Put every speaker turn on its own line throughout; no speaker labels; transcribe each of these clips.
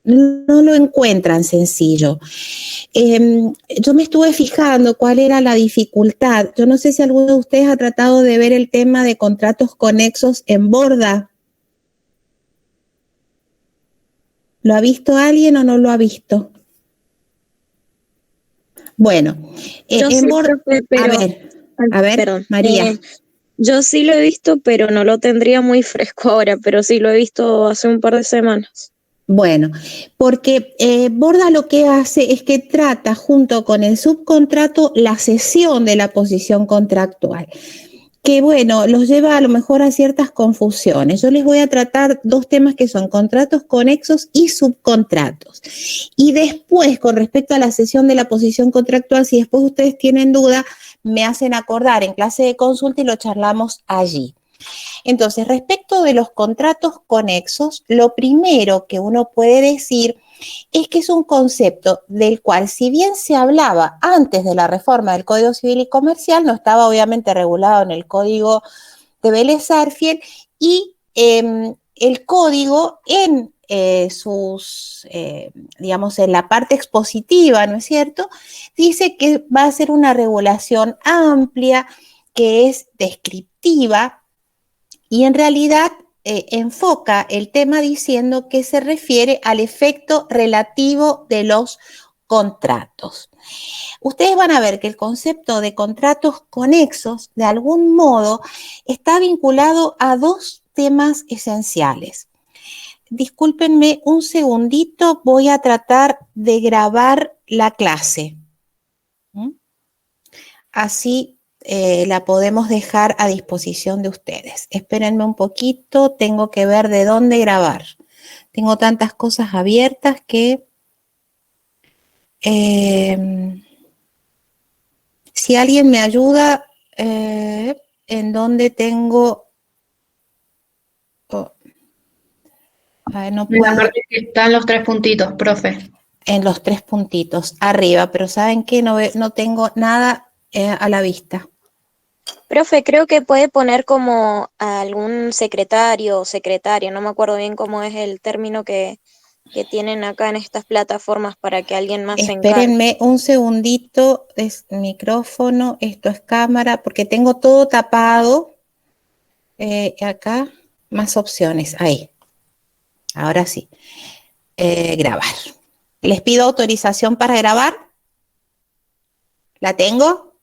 no lo encuentran sencillo. Yo me estuve fijando cuál era la dificultad. Yo no sé si alguno de ustedes ha tratado de ver el tema de contratos conexos en Borda. ¿Lo ha visto alguien o no lo ha visto? Bueno,
Yo
en
sí,
Borda,
profe, pero...
a ver,
Perdón.
María.
Yo sí lo he visto, pero no lo tendría muy fresco ahora, pero sí lo he visto hace un par de semanas.
Bueno, porque Borda lo que hace es que trata junto con el subcontrato la cesión de la posición contractual, que bueno, los lleva a lo mejor a ciertas confusiones. Yo les voy a tratar dos temas que son contratos conexos y subcontratos. Y después, con respecto a la cesión de la posición contractual, si después ustedes tienen duda, me hacen acordar en clase de consulta y lo charlamos allí. Entonces, respecto de los contratos conexos, lo primero que uno puede decir es que es un concepto del cual, si bien se hablaba antes de la reforma del Código Civil y Comercial, no estaba obviamente regulado en el Código de Vélez-Sarsfield y el código en digamos, en la parte expositiva, ¿no es cierto? Dice que va a ser una regulación amplia, que es descriptiva, y en realidad enfoca el tema diciendo que se refiere al efecto relativo de los contratos. Ustedes van a ver que el concepto de contratos conexos, de algún modo, está vinculado a dos temas esenciales. Discúlpenme un segundito, voy a tratar de grabar la clase. Así la podemos dejar a disposición de ustedes. Espérenme un poquito, tengo que ver de dónde grabar. Tengo tantas cosas abiertas que si alguien me ayuda, en dónde tengo... Oh, no puedo.
La parte que están los tres puntitos, profe.
En los tres puntitos, arriba, pero ¿saben qué? No tengo nada a la vista.
Profe, creo que puede poner como a algún secretario o secretaria, no me acuerdo bien cómo es el término que tienen acá en estas plataformas para que alguien más se encargue.
Espérenme un segundito, es micrófono, esto es cámara, porque tengo todo tapado. Acá, más opciones, ahí. Ahora sí. Grabar. ¿Les pido autorización para grabar? ¿La tengo?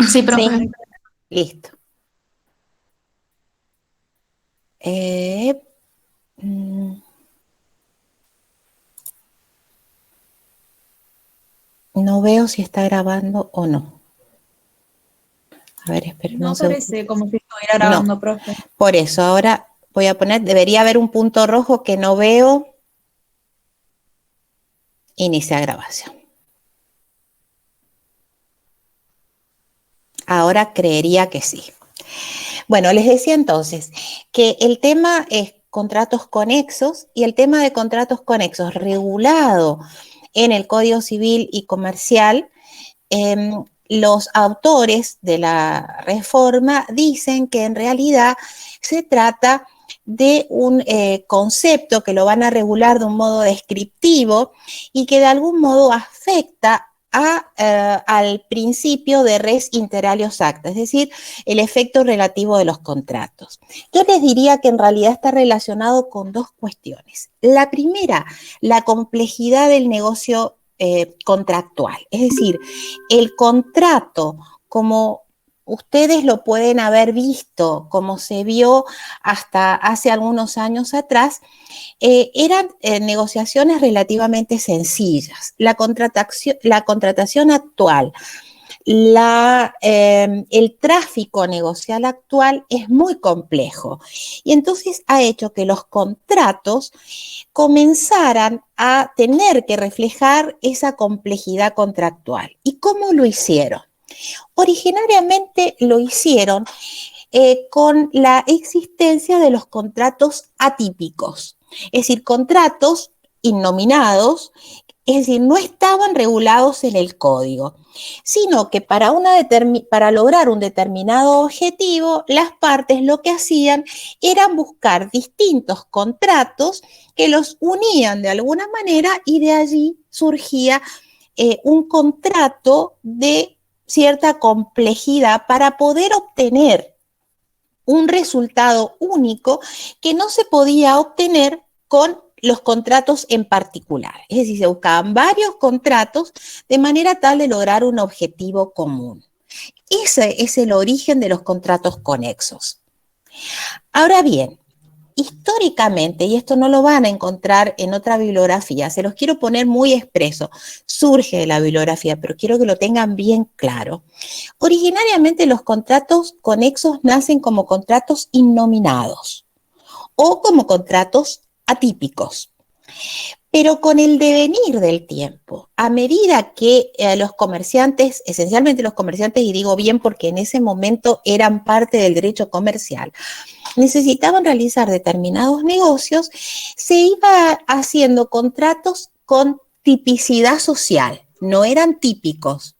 Sí, profe.
Sí.
Listo. No veo si está grabando o no. A ver, esperen.
No parece como si estuviera grabando, no, profe.
Por eso, ahora voy a poner, debería haber un punto rojo que no veo. Inicia grabación. Ahora creería que sí. Bueno, les decía entonces que el tema es contratos conexos y el tema de contratos conexos regulado en el Código Civil y Comercial, los autores de la reforma dicen que en realidad se trata de un concepto que lo van a regular de un modo descriptivo y que de algún modo afecta al principio de res inter alios acta, es decir, el efecto relativo de los contratos. Yo les diría que en realidad está relacionado con dos cuestiones. La primera, la complejidad del negocio contractual, es decir, el contrato como ustedes lo pueden haber visto, como se vio hasta hace algunos años atrás, eran negociaciones relativamente sencillas. La contratación actual, el tráfico negocial actual es muy complejo y entonces ha hecho que los contratos comenzaran a tener que reflejar esa complejidad contractual. ¿Y cómo lo hicieron? Originariamente lo hicieron con la existencia de los contratos atípicos, es decir, contratos innominados Es decir, no estaban regulados en el código, sino que para lograr un determinado objetivo, las partes lo que hacían era buscar distintos contratos que los unían de alguna manera y de allí surgía un contrato de cierta complejidad para poder obtener un resultado único que no se podía obtener con los contratos en particular. Es decir, se buscaban varios contratos de manera tal de lograr un objetivo común. Ese es el origen de los contratos conexos. Ahora bien, históricamente, y esto no lo van a encontrar en otra bibliografía, se los quiero poner muy expreso, surge de la bibliografía, pero quiero que lo tengan bien claro. Originariamente los contratos conexos nacen como contratos innominados o como contratos atípicos. Pero con el devenir del tiempo, a medida que los comerciantes, esencialmente los comerciantes, y digo bien porque en ese momento eran parte del derecho comercial, necesitaban realizar determinados negocios, se iba haciendo contratos con tipicidad social, no eran típicos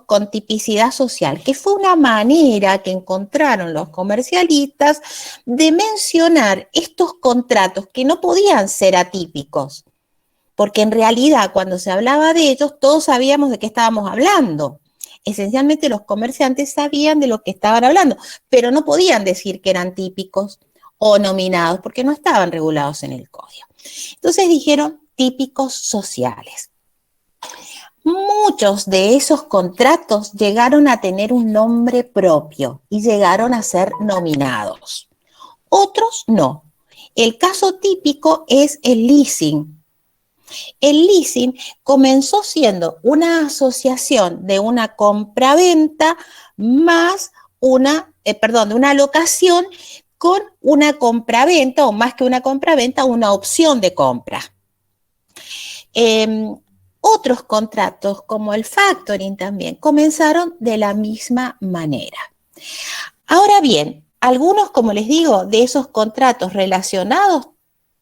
con tipicidad social, que fue una manera que encontraron los comercialistas de mencionar estos contratos que no podían ser atípicos, porque en realidad cuando se hablaba de ellos todos sabíamos de qué estábamos hablando. Esencialmente los comerciantes sabían de lo que estaban hablando, pero no podían decir que eran típicos o nominados porque no estaban regulados en el código. Entonces dijeron típicos sociales. Muchos de esos contratos llegaron a tener un nombre propio y llegaron a ser nominados. Otros no. El caso típico es el leasing. El leasing comenzó siendo una asociación de una compraventa más de una locación con una compraventa o más que una compraventa, una opción de compra. Otros contratos, como el factoring también, comenzaron de la misma manera. Ahora bien, algunos, como les digo, de esos contratos relacionados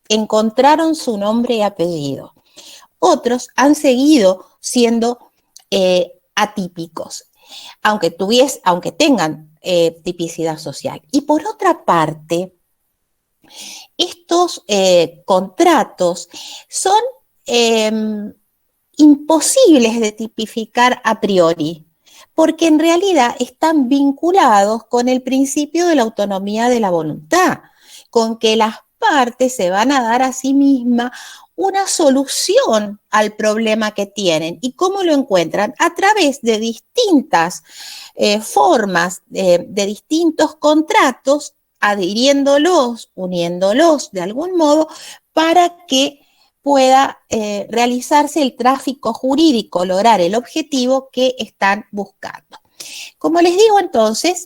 encontraron su nombre y apellido. Otros han seguido siendo atípicos, aunque tengan tipicidad social. Y por otra parte, estos contratos son imposibles de tipificar a priori, porque en realidad están vinculados con el principio de la autonomía de la voluntad, con que las partes se van a dar a sí mismas una solución al problema que tienen. ¿Y cómo lo encuentran? A través de distintas formas, de distintos contratos, adhiriéndolos, uniéndolos de algún modo, para que pueda realizarse el tráfico jurídico, lograr el objetivo que están buscando. Como les digo entonces,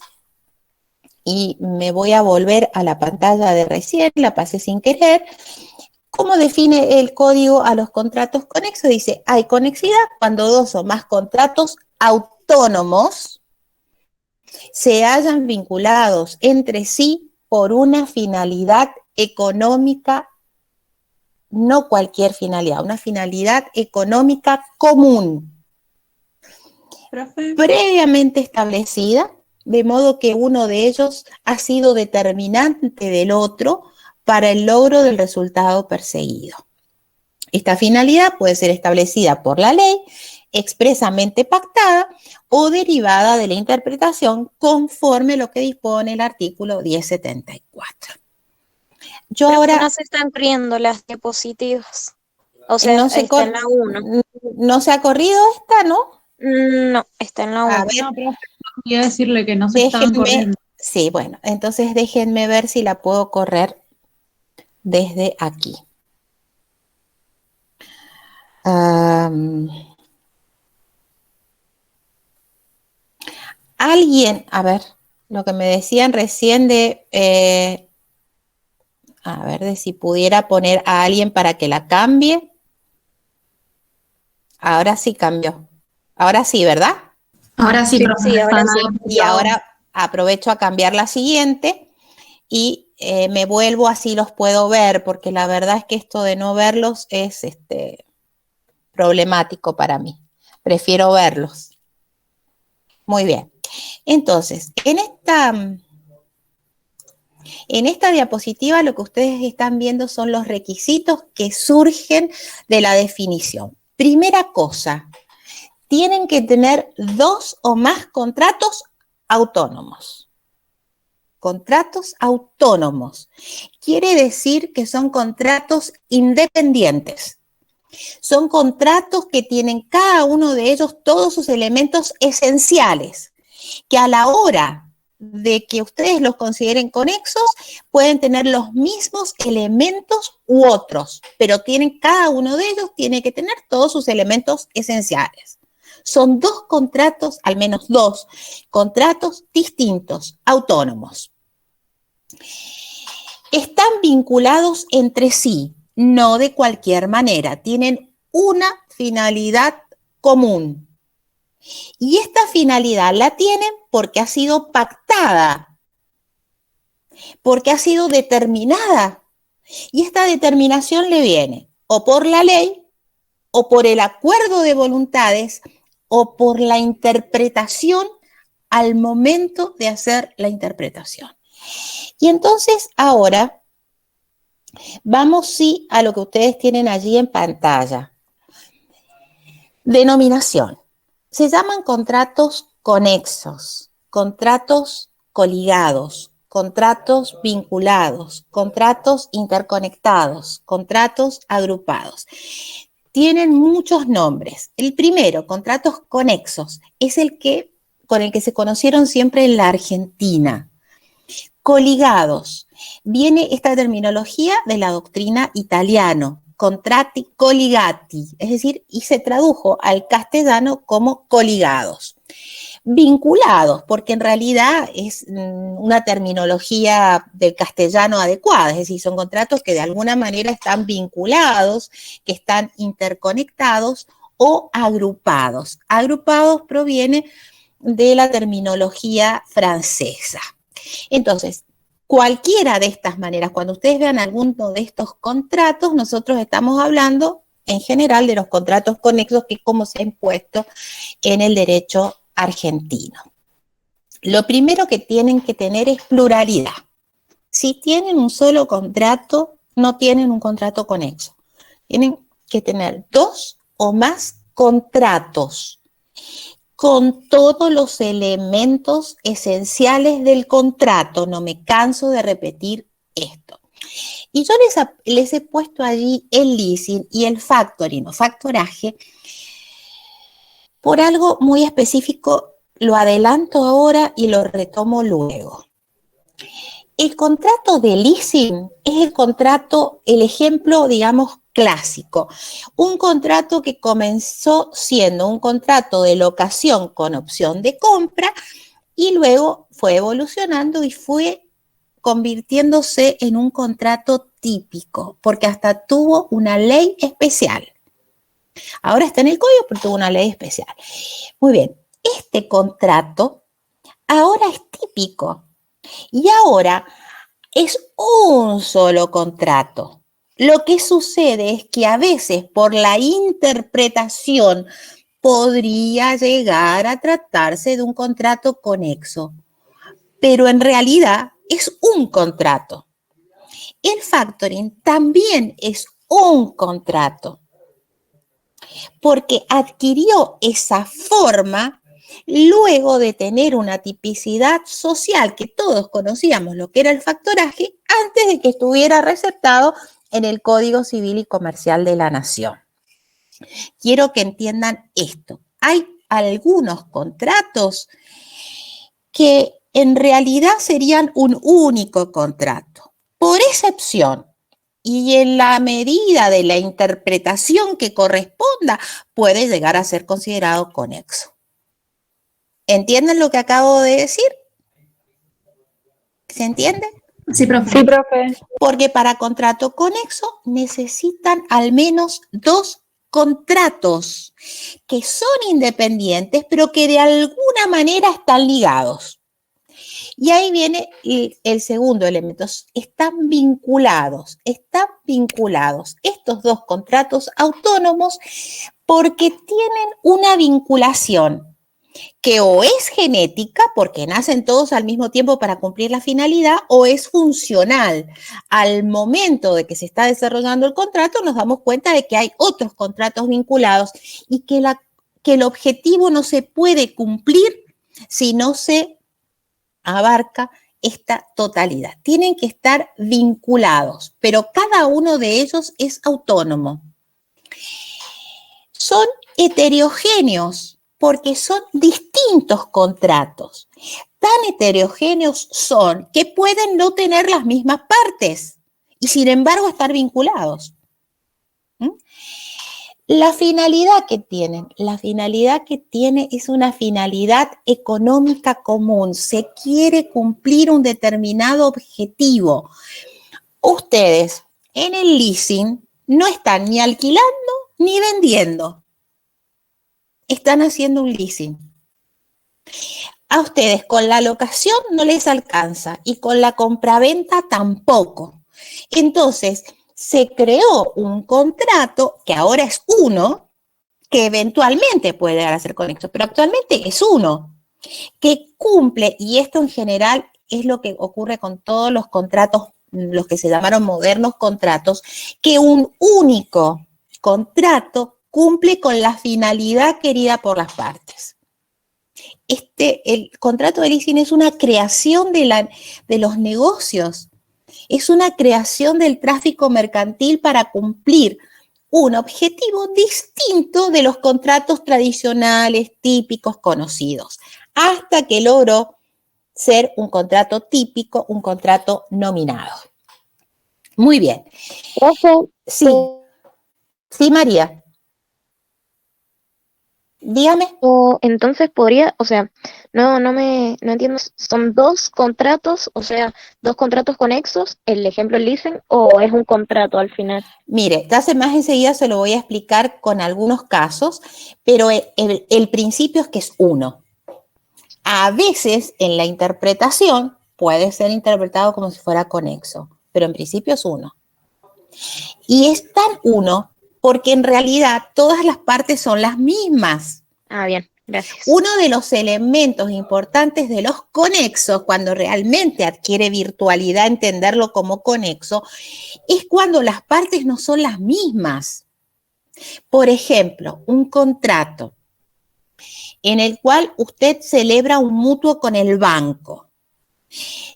y me voy a volver a la pantalla de recién, la pasé sin querer, ¿cómo define el código a los contratos conexos? Dice, hay conexidad cuando dos o más contratos autónomos se hayan vinculados entre sí por una finalidad económica, no cualquier finalidad, una finalidad económica común, previamente establecida, de modo que uno de ellos ha sido determinante del otro para el logro del resultado perseguido. Esta finalidad puede ser establecida por la ley, expresamente pactada o derivada de la interpretación conforme a lo que dispone el artículo 1074.
No se están corriendo las diapositivas. O sea,
no
está en la 1.
No se ha corrido esta, ¿no?
No, está en la 1.
A ver,
no, profe, quería decirle que no se estaban corriendo.
Sí, bueno, entonces déjenme ver si la puedo correr desde aquí. Alguien, a ver, lo que me decían recién de, a ver, de si pudiera poner a alguien para que la cambie. Ahora sí cambió. Ahora sí, ¿verdad?
Ahora sí, profe.
Sí, ahora sí.
Y ahora aprovecho a cambiar la siguiente y me vuelvo, así los puedo ver, porque la verdad es que esto de no verlos es problemático para mí. Prefiero verlos. Muy bien. Entonces, en esta diapositiva lo que ustedes están viendo son los requisitos que surgen de la definición. Primera cosa, tienen que tener 2 o más contratos autónomos. Contratos autónomos. Quiere decir que son contratos independientes. Son contratos que tienen cada uno de ellos todos sus elementos esenciales, que a la hora de que ustedes los consideren conexos, pueden tener los mismos elementos u otros, pero cada uno de ellos tiene que tener todos sus elementos esenciales. Son 2 contratos, al menos 2 contratos distintos, autónomos. Están vinculados entre sí, no de cualquier manera, tienen una finalidad común. Y esta finalidad la tienen porque ha sido pactada, porque ha sido determinada. Y esta determinación le viene o por la ley, o por el acuerdo de voluntades, o por la interpretación al momento de hacer la interpretación. Y entonces ahora vamos sí a lo que ustedes tienen allí en pantalla. Denominación. Se llaman contratos conexos, contratos coligados, contratos vinculados, contratos interconectados, contratos agrupados. Tienen muchos nombres. El primero, contratos conexos, es con el que se conocieron siempre en la Argentina. Coligados. Viene esta terminología de la doctrina italiana, contratti colligati, es decir, y se tradujo al castellano como coligados. Vinculados, porque en realidad es una terminología del castellano adecuada, es decir, son contratos que de alguna manera están vinculados, que están interconectados o agrupados. Agrupados proviene de la terminología francesa. Entonces, cualquiera de estas maneras, cuando ustedes vean alguno de estos contratos, nosotros estamos hablando en general de los contratos conexos, que es como se ha impuesto en el derecho argentino. Lo primero que tienen que tener es pluralidad. Si tienen un solo contrato, no tienen un contrato conexo. Tienen que tener 2 o más contratos con todos los elementos esenciales del contrato. No me canso de repetir esto. Y yo les he puesto allí el leasing y el factoring o factoraje por algo muy específico. Lo adelanto ahora y lo retomo luego. El contrato de leasing es el ejemplo, digamos, clásico. Un contrato que comenzó siendo un contrato de locación con opción de compra y luego fue evolucionando y fue convirtiéndose en un contrato típico, porque hasta tuvo una ley especial. Ahora está en el código, pero tuvo una ley especial. Muy bien, este contrato ahora es típico y ahora es un solo contrato. Lo que sucede es que a veces por la interpretación podría llegar a tratarse de un contrato conexo, pero en realidad es un contrato. El factoring también es un contrato, porque adquirió esa forma luego de tener una tipicidad social que todos conocíamos lo que era el factoraje antes de que estuviera receptado en el Código Civil y Comercial de la Nación. Quiero que entiendan esto. Hay algunos contratos que en realidad serían un único contrato. Por excepción, y en la medida de la interpretación que corresponda, puede llegar a ser considerado conexo. ¿Entienden lo que acabo de decir? ¿Se entiende?
Sí, profe.
Sí, profe.
Porque para contrato conexo necesitan al menos 2 contratos que son independientes, pero que de alguna manera están ligados. Y ahí viene el segundo elemento, están vinculados estos dos contratos autónomos porque tienen una vinculación que o es genética, porque nacen todos al mismo tiempo para cumplir la finalidad, o es funcional. Al momento de que se está desarrollando el contrato, nos damos cuenta de que hay otros contratos vinculados y que el objetivo no se puede cumplir si no se abarca esta totalidad. Tienen que estar vinculados, pero cada uno de ellos es autónomo. Son heterogéneos porque son distintos contratos. Tan heterogéneos son que pueden no tener las mismas partes y sin embargo estar vinculados. La finalidad que tienen es una finalidad económica común. Se quiere cumplir un determinado objetivo. Ustedes en el leasing no están ni alquilando ni vendiendo. Están haciendo un leasing. A ustedes con la locación no les alcanza y con la compraventa tampoco. Entonces, se creó un contrato que ahora es uno, que eventualmente puede llegar a ser conexo, pero actualmente es uno, que cumple, y esto en general es lo que ocurre con todos los contratos, los que se llamaron modernos contratos, que un único contrato cumple con la finalidad querida por las partes. El contrato de leasing es una creación de los negocios, es una creación del tráfico mercantil para cumplir un objetivo distinto de los contratos tradicionales, típicos, conocidos, hasta que logró ser un contrato típico, un contrato nominado. Muy bien. Sí, María. Dígame.
Entonces podría, o sea, no entiendo, ¿son dos contratos, o sea, dos contratos conexos, el ejemplo leasing, o es un contrato al final?
Mire, ya más enseguida se lo voy a explicar con algunos casos, pero el principio es que es uno. A veces en la interpretación puede ser interpretado como si fuera conexo, pero en principio es uno. Y es tan uno porque en realidad todas las partes son las mismas.
Ah, bien, gracias.
Uno de los elementos importantes de los conexos, cuando realmente adquiere virtualidad entenderlo como conexo, es cuando las partes no son las mismas. Por ejemplo, un contrato en el cual usted celebra un mutuo con el banco.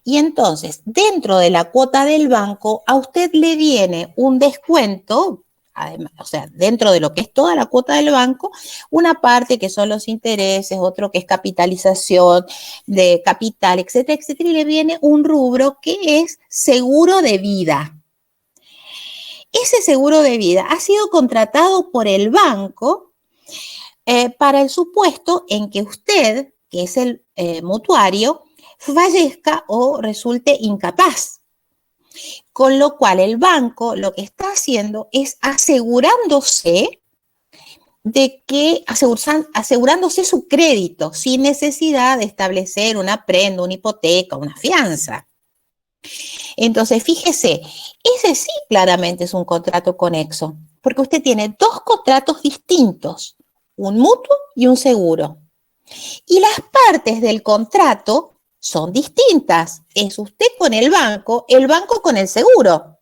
Y entonces, dentro de la cuota del banco, a usted le viene un descuento, además, o sea, dentro de lo que es toda la cuota del banco, una parte que son los intereses, otro que es capitalización de capital, etcétera, etcétera, y le viene un rubro que es seguro de vida. Ese seguro de vida ha sido contratado por el banco para el supuesto en que usted, que es el mutuario, fallezca o resulte incapaz. Con lo cual el banco lo que está haciendo es asegurándose su crédito sin necesidad de establecer una prenda, una hipoteca, una fianza. Entonces, fíjese, ese sí claramente es un contrato conexo, porque usted tiene dos contratos distintos, un mutuo y un seguro. Y las partes del contrato son distintas. Es usted con el banco con el seguro.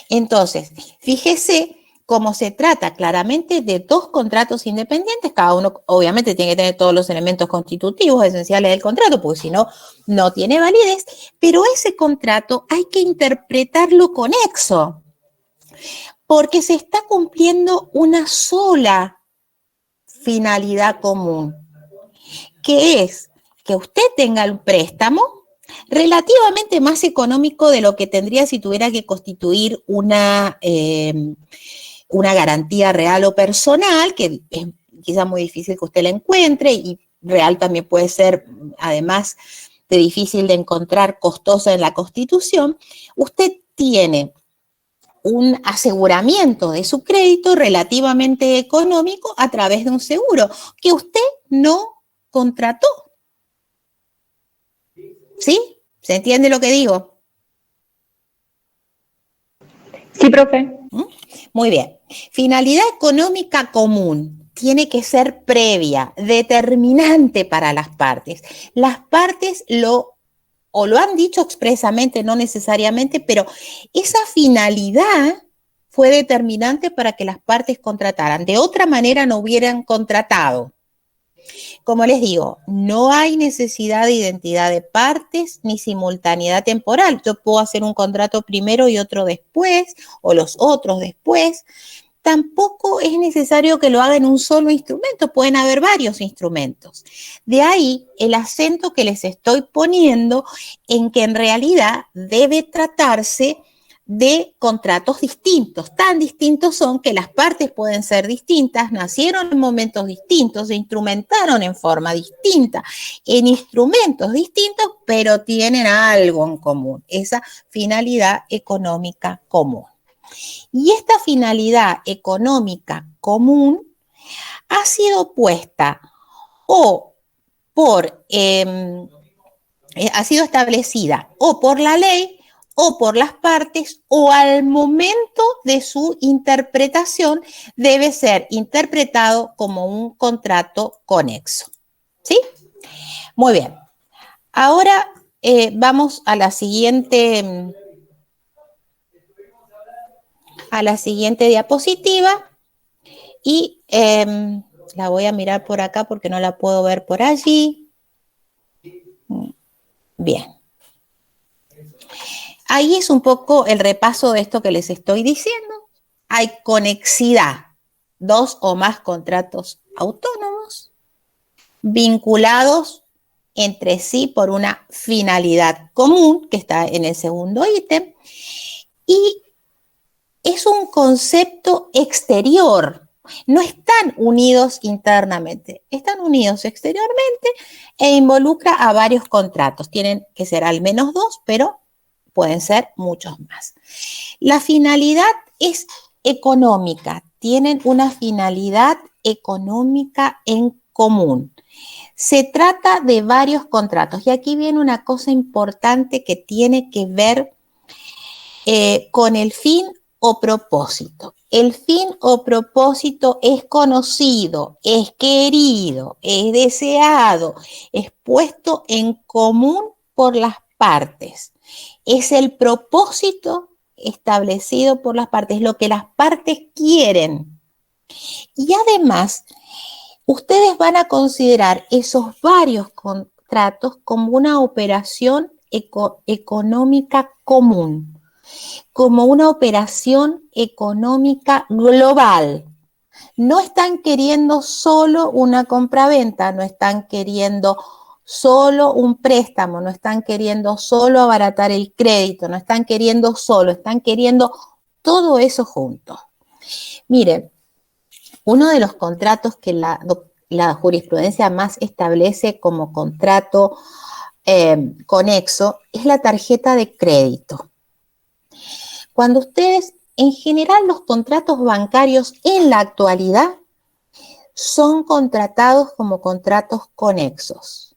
Entonces, fíjese cómo se trata claramente de dos contratos independientes. Cada uno obviamente tiene que tener todos los elementos constitutivos esenciales del contrato, porque si no, no tiene validez. Pero ese contrato hay que interpretarlo conexo, porque se está cumpliendo una sola finalidad común, que es que usted tenga un préstamo relativamente más económico de lo que tendría si tuviera que constituir una garantía real o personal, que es quizá muy difícil que usted la encuentre, y real también puede ser, además de difícil de encontrar, costosa en la Constitución. Usted tiene un aseguramiento de su crédito relativamente económico a través de un seguro que usted no contrató. ¿Sí? ¿Se entiende lo que digo?
Sí, profe.
Muy bien. Finalidad económica común tiene que ser previa, determinante para las partes. Las partes lo han dicho expresamente, no necesariamente, pero esa finalidad fue determinante para que las partes contrataran. De otra manera no hubieran contratado. Como les digo, no hay necesidad de identidad de partes ni simultaneidad temporal. Yo puedo hacer un contrato primero y otro después, o los otros después. Tampoco es necesario que lo haga en un solo instrumento, pueden haber varios instrumentos. De ahí el acento que les estoy poniendo en que en realidad debe tratarse de contratos distintos. Tan distintos son que las partes pueden ser distintas, nacieron en momentos distintos, se instrumentaron en forma distinta, en instrumentos distintos, pero tienen algo en común, esa finalidad económica común. Y esta finalidad económica común ha sido puesta o ha sido establecida o por la ley o por las partes, o al momento de su interpretación debe ser interpretado como un contrato conexo. ¿Sí? Muy bien. Ahora vamos a la siguiente diapositiva y la voy a mirar por acá porque no la puedo ver por allí. Bien. Ahí es un poco el repaso de esto que les estoy diciendo. Hay conexidad, 2 o más contratos autónomos vinculados entre sí por una finalidad común, que está en el segundo ítem, y es un concepto exterior. No están unidos internamente, están unidos exteriormente e involucra a varios contratos. Tienen que ser al menos 2, pero pueden ser muchos más. La finalidad es económica, tienen una finalidad económica en común. Se trata de varios contratos y aquí viene una cosa importante que tiene que ver con el fin o propósito. El fin o propósito es conocido, es querido, es deseado, es puesto en común por las partes. Es el propósito establecido por las partes, lo que las partes quieren. Y además, ustedes van a considerar esos varios contratos como una operación económica común, como una operación económica global. No están queriendo solo una compraventa, no están queriendo solo un préstamo, no están queriendo solo abaratar el crédito, no están queriendo solo, están queriendo todo eso junto. Miren, uno de los contratos que la jurisprudencia más establece como contrato conexo es la tarjeta de crédito. Cuando ustedes, en general, los contratos bancarios en la actualidad son contratados como contratos conexos.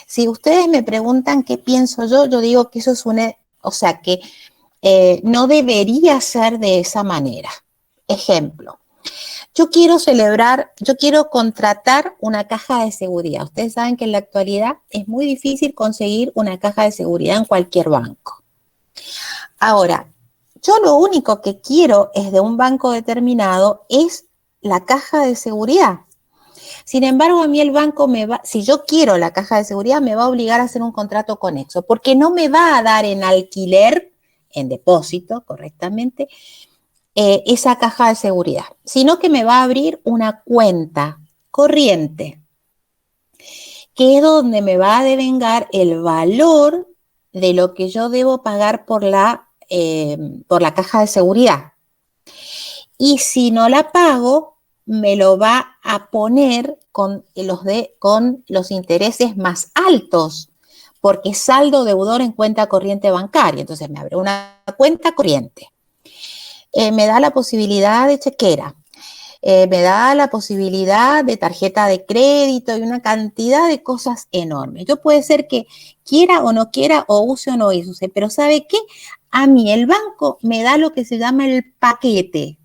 Si ustedes me preguntan qué pienso yo digo que eso es que no debería ser de esa manera. Ejemplo, yo quiero contratar una caja de seguridad. Ustedes saben que en la actualidad es muy difícil conseguir una caja de seguridad en cualquier banco. Ahora, yo lo único que quiero es de un banco determinado es la caja de seguridad. Sin embargo, a mí el banco si yo quiero la caja de seguridad, me va a obligar a hacer un contrato conexo, porque no me va a dar en alquiler, en depósito, correctamente, esa caja de seguridad, sino que me va a abrir una cuenta corriente, que es donde me va a devengar el valor de lo que yo debo pagar por la caja de seguridad. Y si no la pago, me lo va a poner con los intereses más altos, porque es saldo deudor en cuenta corriente bancaria. Entonces me abre una cuenta corriente. Me da la posibilidad de chequera. me da la posibilidad de tarjeta de crédito y una cantidad de cosas enormes. Yo puede ser que quiera o no quiera, o use o no use, pero ¿sabe qué? A mí el banco me da lo que se llama el paquete.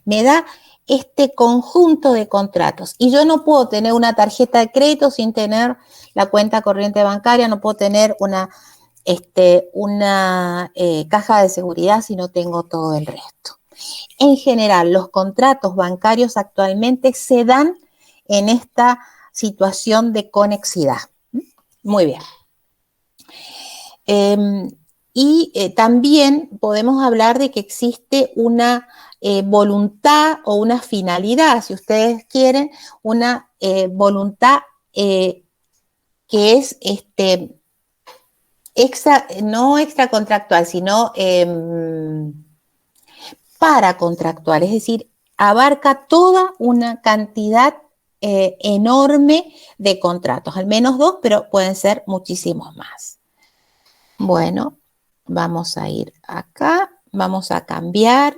Me da este conjunto de contratos. Y yo no puedo tener una tarjeta de crédito sin tener la cuenta corriente bancaria, no puedo tener una caja de seguridad si no tengo todo el resto. En general, los contratos bancarios actualmente se dan en esta situación de conexidad. Muy bien. También podemos hablar de que existe una voluntad o una finalidad, si ustedes quieren, una voluntad que es no extracontractual, sino paracontractual, es decir, abarca toda una cantidad enorme de contratos, al menos 2, pero pueden ser muchísimos más. Bueno, vamos a ir acá, vamos a cambiar.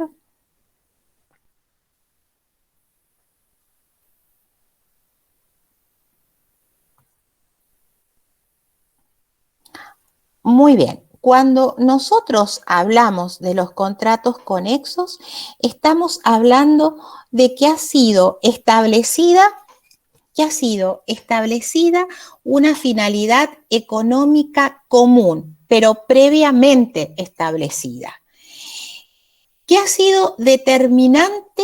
Muy bien. Cuando nosotros hablamos de los contratos conexos, estamos hablando de que ha sido establecida una finalidad económica común, pero previamente establecida, que ha sido determinante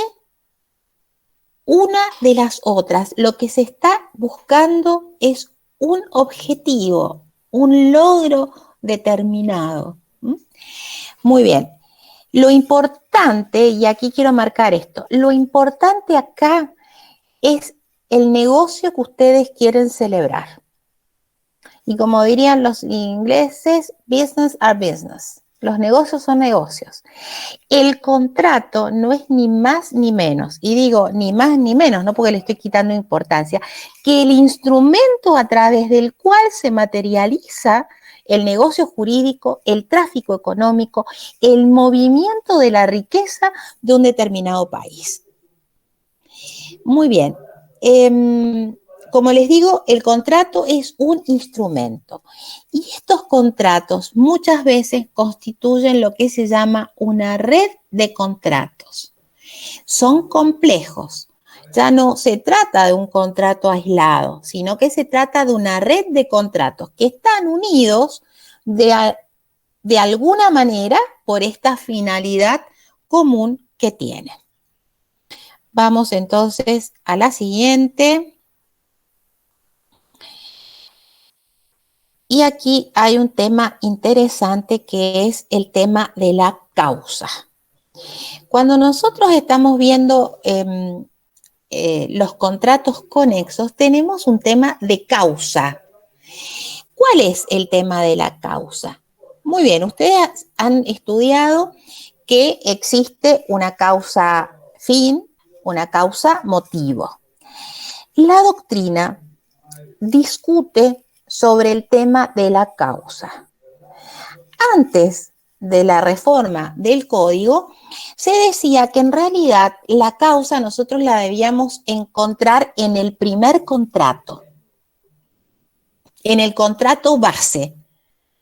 una de las otras. Lo que se está buscando es un objetivo, un logro determinado. Muy bien. Lo importante, y aquí quiero marcar esto, lo importante acá es el negocio que ustedes quieren celebrar. Y como dirían los ingleses, business are business. Los negocios son negocios. El contrato no es ni más ni menos, y digo ni más ni menos, no porque le estoy quitando importancia, que el instrumento a través del cual se materializa el negocio jurídico, el tráfico económico, el movimiento de la riqueza de un determinado país. Muy bien. Como les digo, el contrato es un instrumento y estos contratos muchas veces constituyen lo que se llama una red de contratos. Son complejos. Ya no se trata de un contrato aislado, sino que se trata de una red de contratos que están unidos de alguna manera por esta finalidad común que tienen. Vamos entonces a la siguiente. Y aquí hay un tema interesante que es el tema de la causa. Cuando nosotros estamos viendo los contratos conexos, tenemos un tema de causa. ¿Cuál es el tema de la causa? Muy bien, ustedes han estudiado que existe una causa fin, una causa motivo. La doctrina discute sobre el tema de la causa. Antes de la reforma del código, se decía que en realidad la causa nosotros la debíamos encontrar en el primer contrato, en el contrato base,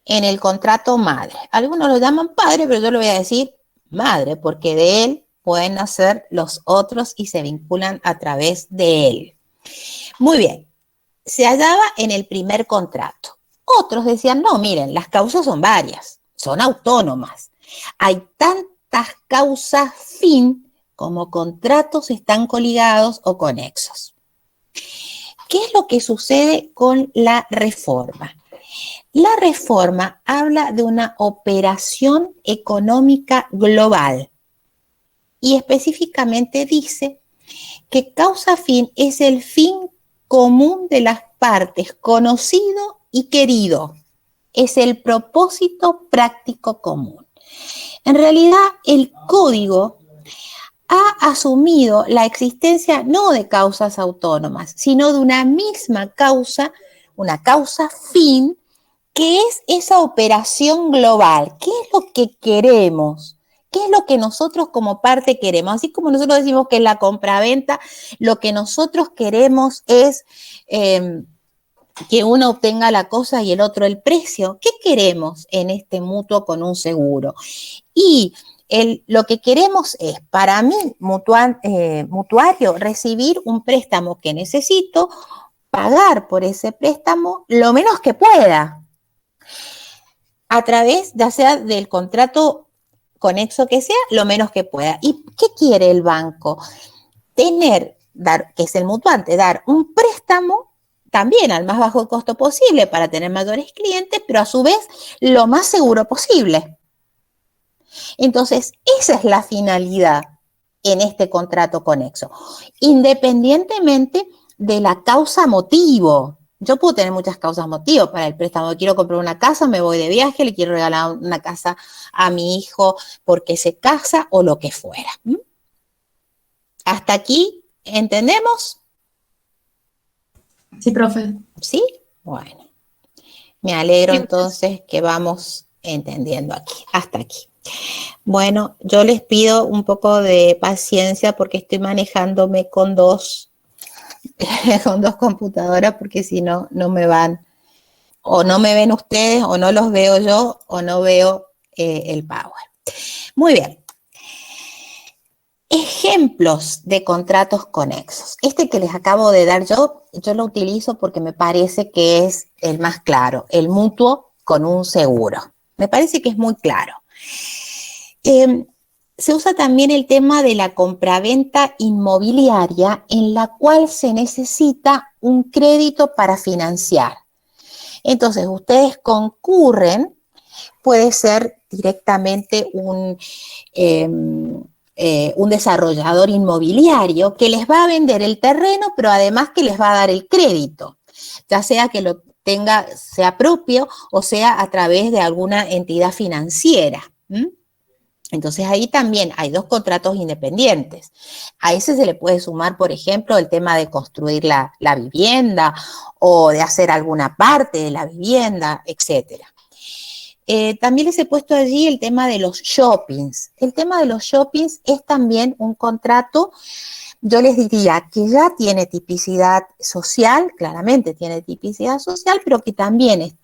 en el contrato madre. Algunos lo llaman padre, pero yo lo voy a decir madre, porque de él pueden nacer los otros y se vinculan a través de él. Muy bien. Se hallaba en el primer contrato. Otros decían, no, miren, las causas son varias, son autónomas. Hay tantas causas fin como contratos están coligados o conexos. ¿Qué es lo que sucede con la reforma? La reforma habla de una operación económica global y específicamente dice que causa fin es el fin común de las partes, conocido y querido. Es el propósito práctico común. En realidad, el código ha asumido la existencia no de causas autónomas, sino de una misma causa, una causa fin, que es esa operación global. ¿Qué es lo que queremos? ¿Qué es lo que nosotros como parte queremos? Así como nosotros decimos que en la compraventa, lo que nosotros queremos es que uno obtenga la cosa y el otro el precio. ¿Qué queremos en este mutuo con un seguro? Y lo que queremos es, para mí, mutuario, recibir un préstamo que necesito, pagar por ese préstamo lo menos que pueda, a través, ya sea del contrato conexo que sea, lo menos que pueda. ¿Y qué quiere el banco? Dar, que es el mutuante, dar un préstamo también al más bajo costo posible para tener mayores clientes, pero a su vez lo más seguro posible. Entonces, esa es la finalidad en este contrato conexo, independientemente de la causa motivo. Yo puedo tener muchas causas motivo para el préstamo. Quiero comprar una casa, me voy de viaje, le quiero regalar una casa a mi hijo porque se casa o lo que fuera. ¿Hasta aquí entendemos?
Sí, profe.
¿Sí? Bueno, me alegro entonces que vamos entendiendo aquí, hasta aquí. Bueno, yo les pido un poco de paciencia porque estoy manejándome con dos computadoras, porque si no, no me van, o no me ven ustedes, o no los veo yo, o no veo el Power. Muy bien. Ejemplos de contratos conexos. Este que les acabo de dar yo lo utilizo porque me parece que es el más claro, el mutuo con un seguro. Me parece que es muy claro. Se usa también el tema de la compraventa inmobiliaria, en la cual se necesita un crédito para financiar. Entonces, ustedes concurren, puede ser directamente un desarrollador inmobiliario que les va a vender el terreno, pero además que les va a dar el crédito, ya sea que lo tenga, sea propio o sea a través de alguna entidad financiera. Entonces ahí también hay dos contratos independientes. A ese se le puede sumar, por ejemplo, el tema de construir la vivienda o de hacer alguna parte de la vivienda, etcétera. También les he puesto allí el tema de los shoppings. El tema de los shoppings es también un contrato, yo les diría que ya tiene tipicidad social, claramente tiene tipicidad social, pero que también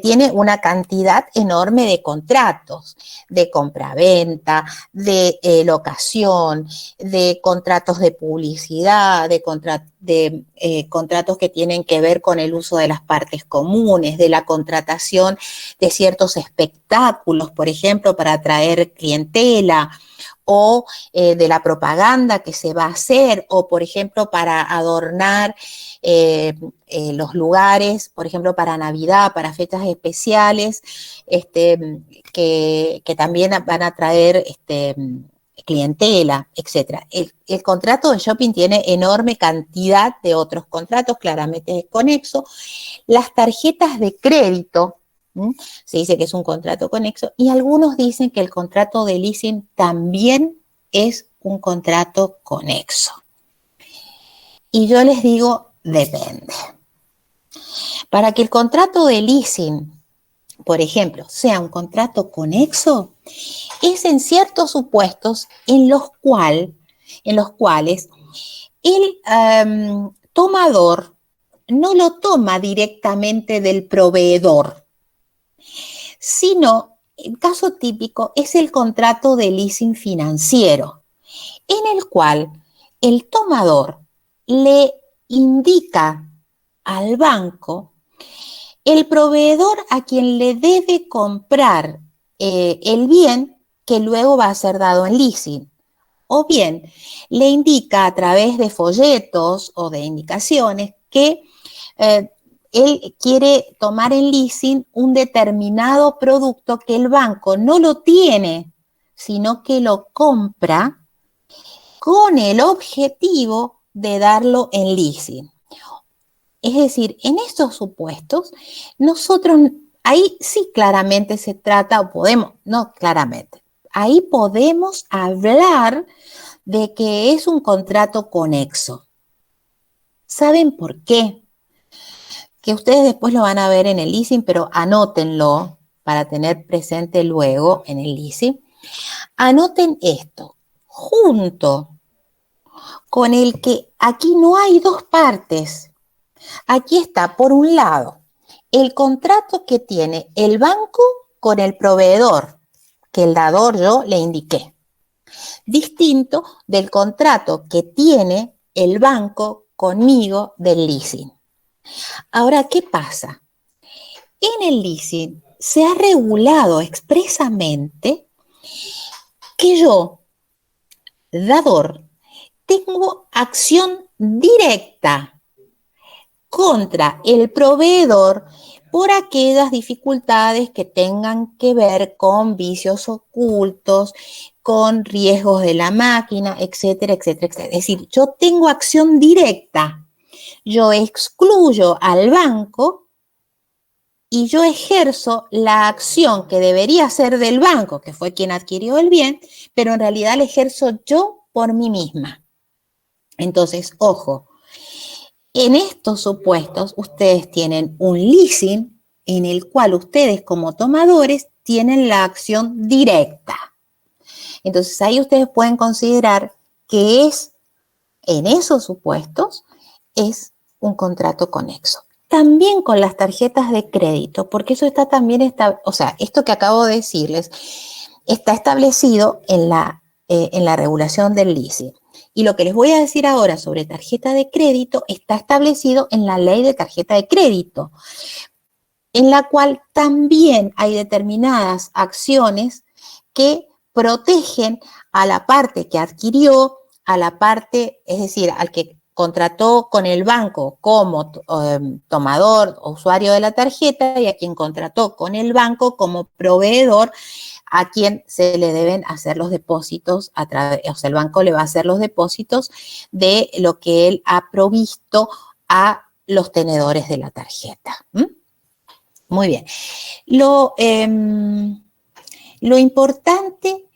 tiene una cantidad enorme de contratos, de compraventa, de locación, de contratos de publicidad, de contratos que tienen que ver con el uso de las partes comunes, de la contratación de ciertos espectáculos, por ejemplo, para atraer clientela, o de la propaganda que se va a hacer, o por ejemplo para adornar los lugares, por ejemplo para Navidad, para fechas especiales, que también van a traer clientela, etc. El contrato de shopping tiene enorme cantidad de otros contratos, claramente es conexo. Las tarjetas de crédito, se dice que es un contrato conexo, y algunos dicen que el contrato de leasing también es un contrato conexo. Y yo les digo, depende. Para que el contrato de leasing, por ejemplo, sea un contrato conexo, es en ciertos supuestos en los cuales el tomador no lo toma directamente del proveedor, sino, el caso típico es el contrato de leasing financiero, en el cual el tomador le indica al banco el proveedor a quien le debe comprar el bien que luego va a ser dado en leasing. O bien, le indica a través de folletos o de indicaciones que él quiere tomar en leasing un determinado producto que el banco no lo tiene, sino que lo compra con el objetivo de darlo en leasing. Es decir, en estos supuestos, nosotros, ahí sí claramente se trata, o podemos, no claramente, ahí podemos hablar de que es un contrato conexo. ¿Saben por qué? Que ustedes después lo van a ver en el leasing, pero anótenlo para tener presente luego en el leasing. Anoten esto, junto con el que aquí no hay dos partes. Aquí está, por un lado, el contrato que tiene el banco con el proveedor, que el dador yo le indiqué, distinto del contrato que tiene el banco conmigo del leasing. Ahora, ¿qué pasa? En el leasing se ha regulado expresamente que yo, dador, tengo acción directa contra el proveedor por aquellas dificultades que tengan que ver con vicios ocultos, con riesgos de la máquina, etcétera, etcétera, etcétera. Es decir, yo tengo acción directa. Yo excluyo al banco y yo ejerzo la acción que debería ser del banco, que fue quien adquirió el bien, pero en realidad la ejerzo yo por mí misma. Entonces, ojo, en estos supuestos ustedes tienen un leasing en el cual ustedes como tomadores tienen la acción directa. Entonces, ahí ustedes pueden considerar que en esos supuestos, es un contrato conexo. También con las tarjetas de crédito, porque eso está también, esto que acabo de decirles, está establecido en la regulación del leasing. Y lo que les voy a decir ahora sobre tarjeta de crédito está establecido en la ley de tarjeta de crédito, en la cual también hay determinadas acciones que protegen a la parte que adquirió, a la parte, es decir, al que contrató con el banco como tomador o usuario de la tarjeta y a quien contrató con el banco como proveedor, a quien se le deben hacer los depósitos, el banco le va a hacer los depósitos de lo que él ha provisto a los tenedores de la tarjeta. Muy bien. Lo importante,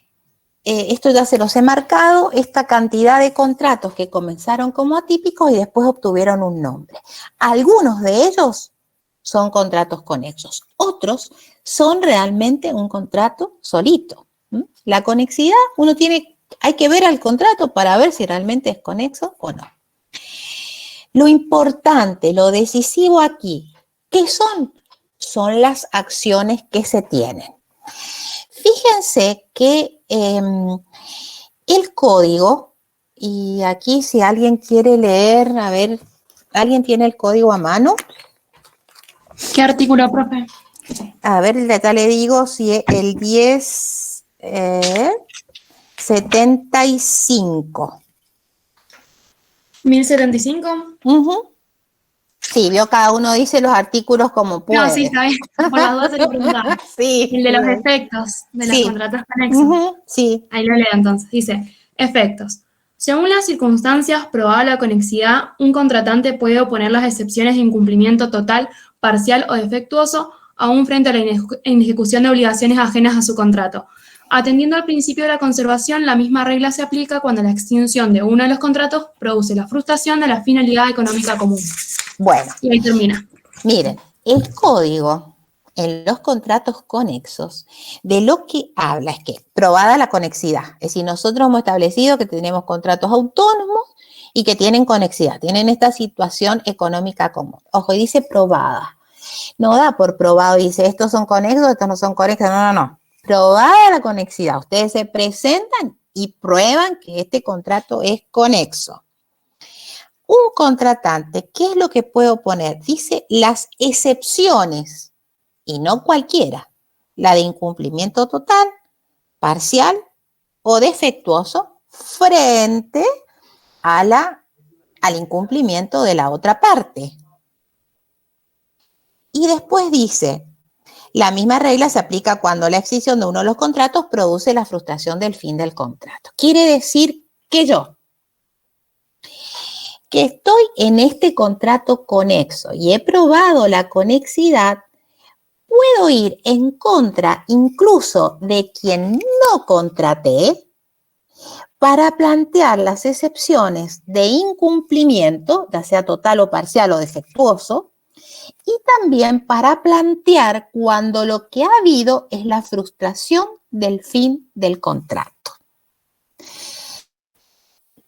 esto ya se los he marcado, esta cantidad de contratos que comenzaron como atípicos y después obtuvieron un nombre. Algunos de ellos son contratos conexos, otros son realmente un contrato solito. La conexidad, hay que ver al contrato para ver si realmente es conexo o no. Lo importante, lo decisivo aquí, ¿qué son? Son las acciones que se tienen. Fíjense que el código, y aquí si alguien quiere leer, a ver, ¿alguien tiene el código a mano?
¿Qué artículo, profe?
A ver, ya le digo si el 1075.
¿1075?
Sí, vio, cada uno dice los artículos como puede.
No, sí, está bien. Por las dudas se lo preguntaba.
Sí.
El de los efectos de los contratos conexos.
Sí.
Ahí lo leo entonces. Dice, efectos. Según las circunstancias, probada la conexidad, un contratante puede oponer las excepciones de incumplimiento total, parcial o defectuoso, aún frente a la inejecución de obligaciones ajenas a su contrato. Atendiendo al principio de la conservación, la misma regla se aplica cuando la extinción de uno de los contratos produce la frustración de la finalidad económica común.
Bueno.
Y ahí termina.
Miren, el código en los contratos conexos de lo que habla es que probada la conexidad, es decir, nosotros hemos establecido que tenemos contratos autónomos y que tienen conexidad, tienen esta situación económica común. Ojo, y dice probada. No da por probado y dice estos son conexos, estos no son conexos, no. Probada la conexidad. Ustedes se presentan y prueban que este contrato es conexo. Un contratante, ¿qué es lo que puede oponer? Dice las excepciones, y no cualquiera, la de incumplimiento total, parcial o defectuoso frente al incumplimiento de la otra parte. Y después dice, la misma regla se aplica cuando la extinción de uno de los contratos produce la frustración del fin del contrato. Quiere decir que yo, que estoy en este contrato conexo y he probado la conexidad, puedo ir en contra incluso de quien no contraté para plantear las excepciones de incumplimiento, ya sea total o parcial o defectuoso, y también para plantear cuando lo que ha habido es la frustración del fin del contrato.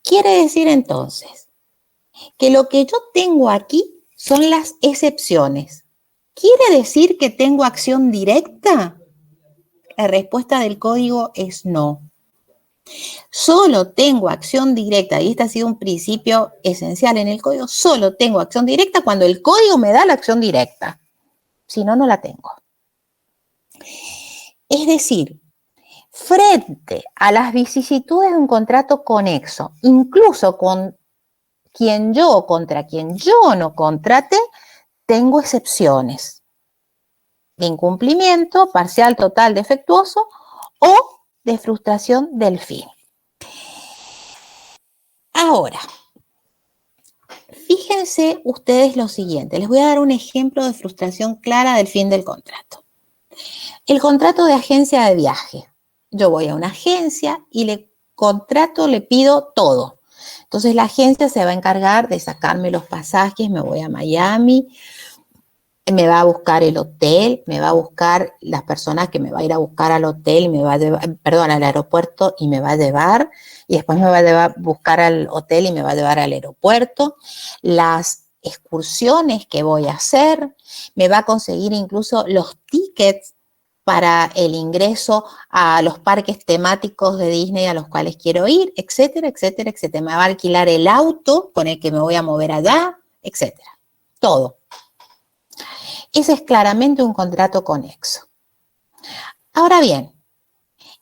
Quiere decir entonces que lo que yo tengo aquí son las excepciones. ¿Quiere decir que tengo acción directa? La respuesta del código es no. Solo tengo acción directa, y este ha sido un principio esencial en el código, solo tengo acción directa cuando el código me da la acción directa. Si no, no la tengo. Es decir, frente a las vicisitudes de un contrato conexo, incluso con quien yo o contra quien yo no contrate, tengo excepciones de incumplimiento parcial, total, defectuoso o de frustración del fin. Ahora, fíjense ustedes lo siguiente, les voy a dar un ejemplo de frustración clara del fin del contrato. El contrato de agencia de viaje. Yo voy a una agencia y le pido todo. Entonces la agencia se va a encargar de sacarme los pasajes, me voy a Miami, me va a buscar el hotel, me va a buscar las personas que me va a ir a buscar al hotel, me va a llevar, perdón, al aeropuerto y me va a llevar, y después me va a llevar, buscar al hotel y me va a llevar al aeropuerto, las excursiones que voy a hacer, me va a conseguir incluso los tickets para el ingreso a los parques temáticos de Disney a los cuales quiero ir, etcétera, etcétera, etcétera. Me va a alquilar el auto con el que me voy a mover allá, etcétera. Todo. Ese es claramente un contrato conexo. Ahora bien,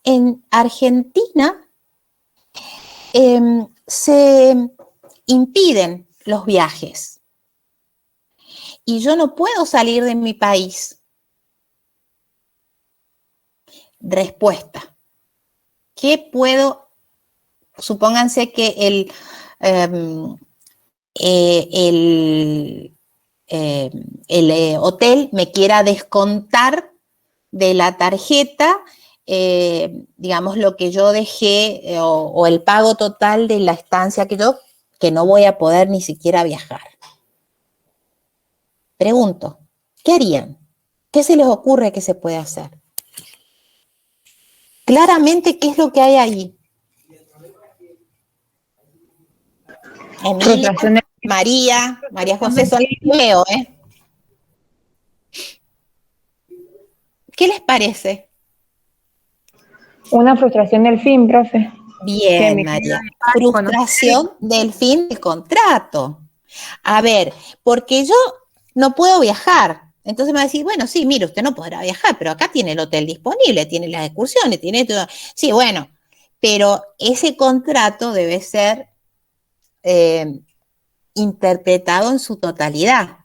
en Argentina se impiden los viajes y yo no puedo salir de mi país. Respuesta. ¿Qué puedo? Supónganse que el hotel me quiera descontar de la tarjeta, digamos, lo que yo dejé o el pago total de la estancia que no voy a poder ni siquiera viajar. Pregunto, ¿qué harían? ¿Qué se les ocurre que se puede hacer? Claramente, ¿qué es lo que hay ahí? Emilia, María José, son las que veo, ¿eh? ¿Qué les parece?
Una frustración del fin, profe.
Bien, María. Frustración del fin del contrato. A ver, porque yo no puedo viajar. Entonces me va a decir, bueno, sí, mire, usted no podrá viajar, pero acá tiene el hotel disponible, tiene las excursiones, tiene todo. Sí, bueno, pero ese contrato debe ser interpretado en su totalidad.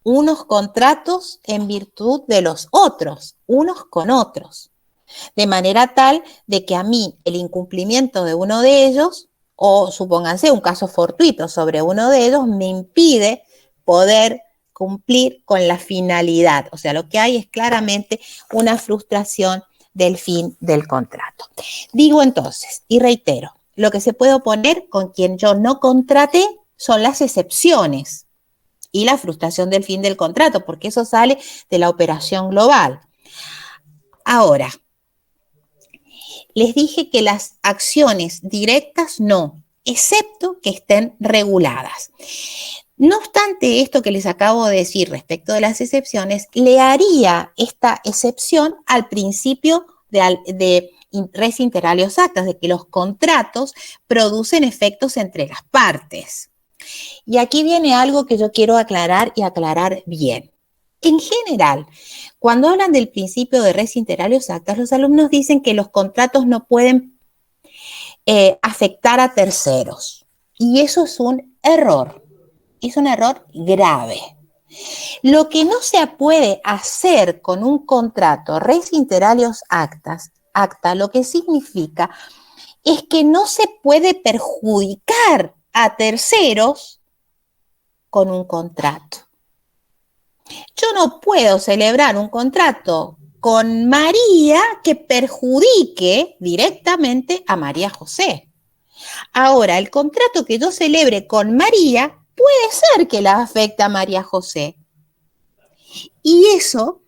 Unos contratos en virtud de los otros, unos con otros. De manera tal de que a mí el incumplimiento de uno de ellos, o supónganse un caso fortuito sobre uno de ellos, me impide poder cumplir con la finalidad. O sea, lo que hay es claramente una frustración del fin del contrato. Digo entonces, y reitero, lo que se puede oponer con quien yo no contraté son las excepciones y la frustración del fin del contrato, porque eso sale de la operación global. Ahora, les dije que las acciones directas no, excepto que estén reguladas. No obstante esto que les acabo de decir respecto de las excepciones, le haría esta excepción al principio de res inter alios actas, de que los contratos producen efectos entre las partes. Y aquí viene algo que yo quiero aclarar y aclarar bien. En general, cuando hablan del principio de res inter alios actas, los alumnos dicen que los contratos no pueden afectar a terceros. Y eso es un error. Es un error grave. Lo que no se puede hacer con un contrato res inter alios acta, lo que significa es que no se puede perjudicar a terceros con un contrato. Yo no puedo celebrar un contrato con María que perjudique directamente a María José. Ahora, el contrato que yo celebre con María puede ser que la afecte a María José, Y eso,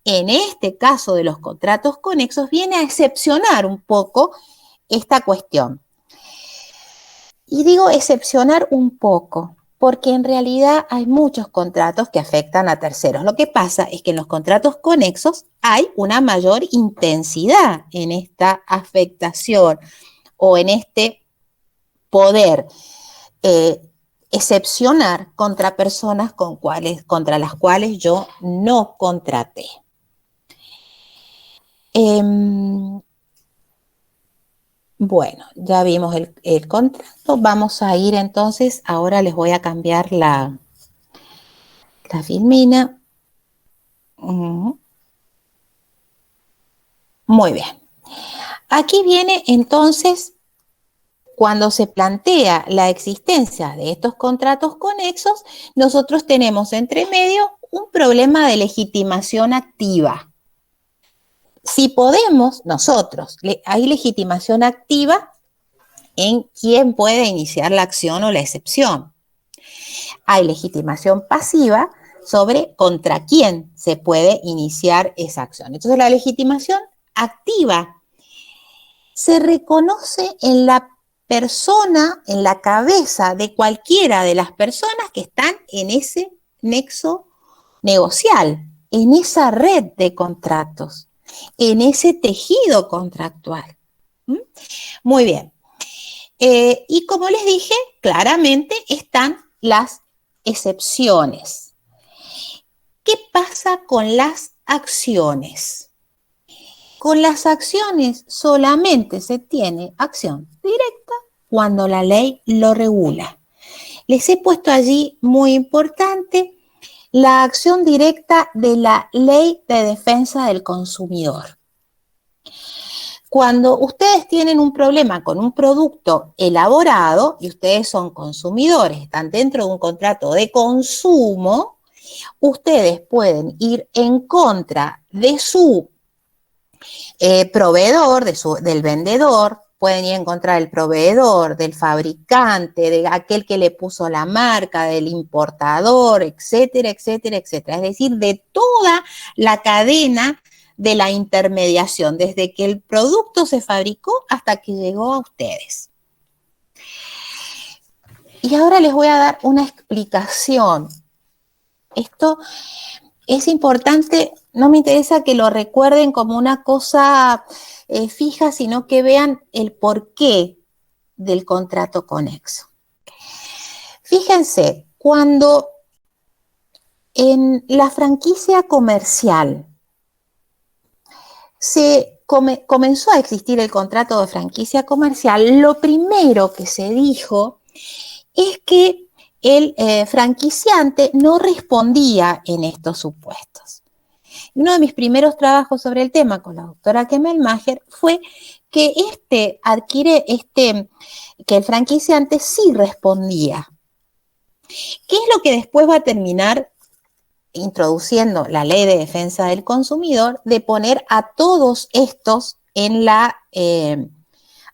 en este caso de los contratos conexos, viene a excepcionar un poco esta cuestión. Y digo excepcionar un poco, porque en realidad hay muchos contratos que afectan a terceros. Lo que pasa es que en los contratos conexos hay una mayor intensidad en esta afectación o en este poder excepcionar contra personas contra las cuales yo no contraté. Bueno, ya vimos el contrato. Vamos a ir entonces, ahora les voy a cambiar la filmina. Muy bien. Aquí viene entonces, cuando se plantea la existencia de estos contratos conexos, nosotros tenemos entre medio un problema de legitimación activa. Si podemos, nosotros, hay legitimación activa en quién puede iniciar la acción o la excepción. Hay legitimación pasiva sobre contra quién se puede iniciar esa acción. Entonces, la legitimación activa se reconoce en la persona, en la cabeza de cualquiera de las personas que están en ese nexo negocial, en esa red de contratos, en ese tejido contractual. Muy bien. Y como les dije, claramente están las excepciones. ¿Qué pasa con las acciones? Con las acciones solamente se tiene acción directa cuando la ley lo regula. Les he puesto allí, muy importante, la acción directa de la Ley de Defensa del Consumidor. Cuando ustedes tienen un problema con un producto elaborado y ustedes son consumidores, están dentro de un contrato de consumo, ustedes pueden ir en contra de su proveedor, del vendedor, pueden ir en contra del proveedor, del fabricante, de aquel que le puso la marca, del importador, etcétera, etcétera, etcétera. Es decir, de toda la cadena de la intermediación, desde que el producto se fabricó hasta que llegó a ustedes. Y ahora les voy a dar una explicación. Esto es importante, no me interesa que lo recuerden como una cosa fija, sino que vean el porqué del contrato conexo. Fíjense, cuando en la franquicia comercial comenzó a existir el contrato de franquicia comercial, lo primero que se dijo es que el franquiciante no respondía en estos supuestos. Uno de mis primeros trabajos sobre el tema con la doctora Kemmelmacher fue que que el franquiciante sí respondía. ¿Qué es lo que después va a terminar introduciendo la Ley de Defensa del Consumidor, de poner a todos estos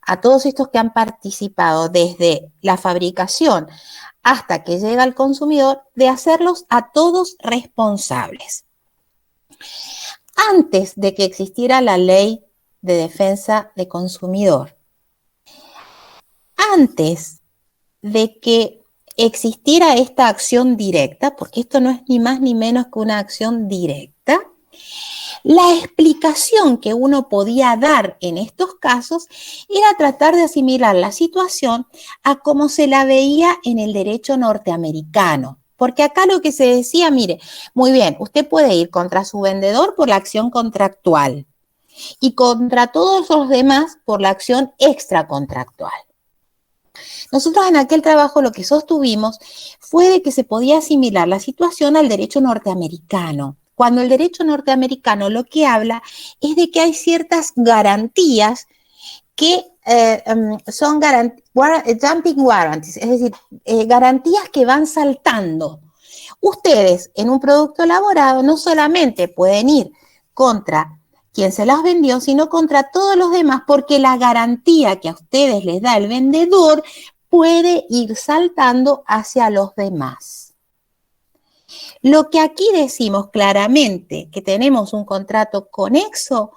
a todos estos que han participado desde la fabricación hasta que llega al consumidor, de hacerlos a todos responsables? Antes de que existiera la Ley de Defensa del Consumidor, antes de que existiera esta acción directa, porque esto no es ni más ni menos que una acción directa, la explicación que uno podía dar en estos casos era tratar de asimilar la situación a cómo se la veía en el derecho norteamericano. Porque acá lo que se decía, mire, muy bien, usted puede ir contra su vendedor por la acción contractual y contra todos los demás por la acción extracontractual. Nosotros en aquel trabajo lo que sostuvimos fue de que se podía asimilar la situación al derecho norteamericano, cuando el derecho norteamericano lo que habla es de que hay ciertas garantías que son jumping warranties, es decir, garantías que van saltando. Ustedes en un producto elaborado no solamente pueden ir contra quien se las vendió, sino contra todos los demás, porque la garantía que a ustedes les da el vendedor puede ir saltando hacia los demás. Lo que aquí decimos claramente que tenemos un contrato conexo,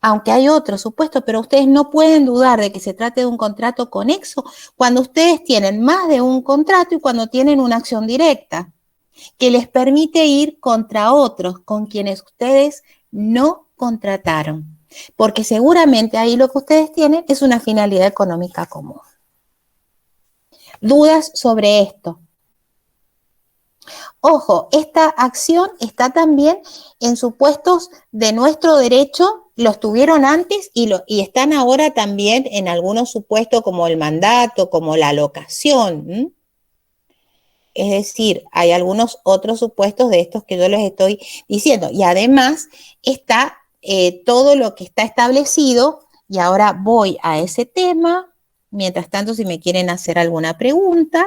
aunque hay otros supuestos, pero ustedes no pueden dudar de que se trate de un contrato conexo cuando ustedes tienen más de un contrato y cuando tienen una acción directa que les permite ir contra otros con quienes ustedes no contrataron, porque seguramente ahí lo que ustedes tienen es una finalidad económica común. ¿Dudas sobre esto? Ojo, esta acción está también en supuestos de nuestro derecho, los tuvieron antes y están ahora también en algunos supuestos como el mandato, como la locación. Es decir, hay algunos otros supuestos de estos que yo les estoy diciendo. Y además está todo lo que está establecido, y ahora voy a ese tema. Mientras tanto, si me quieren hacer alguna pregunta.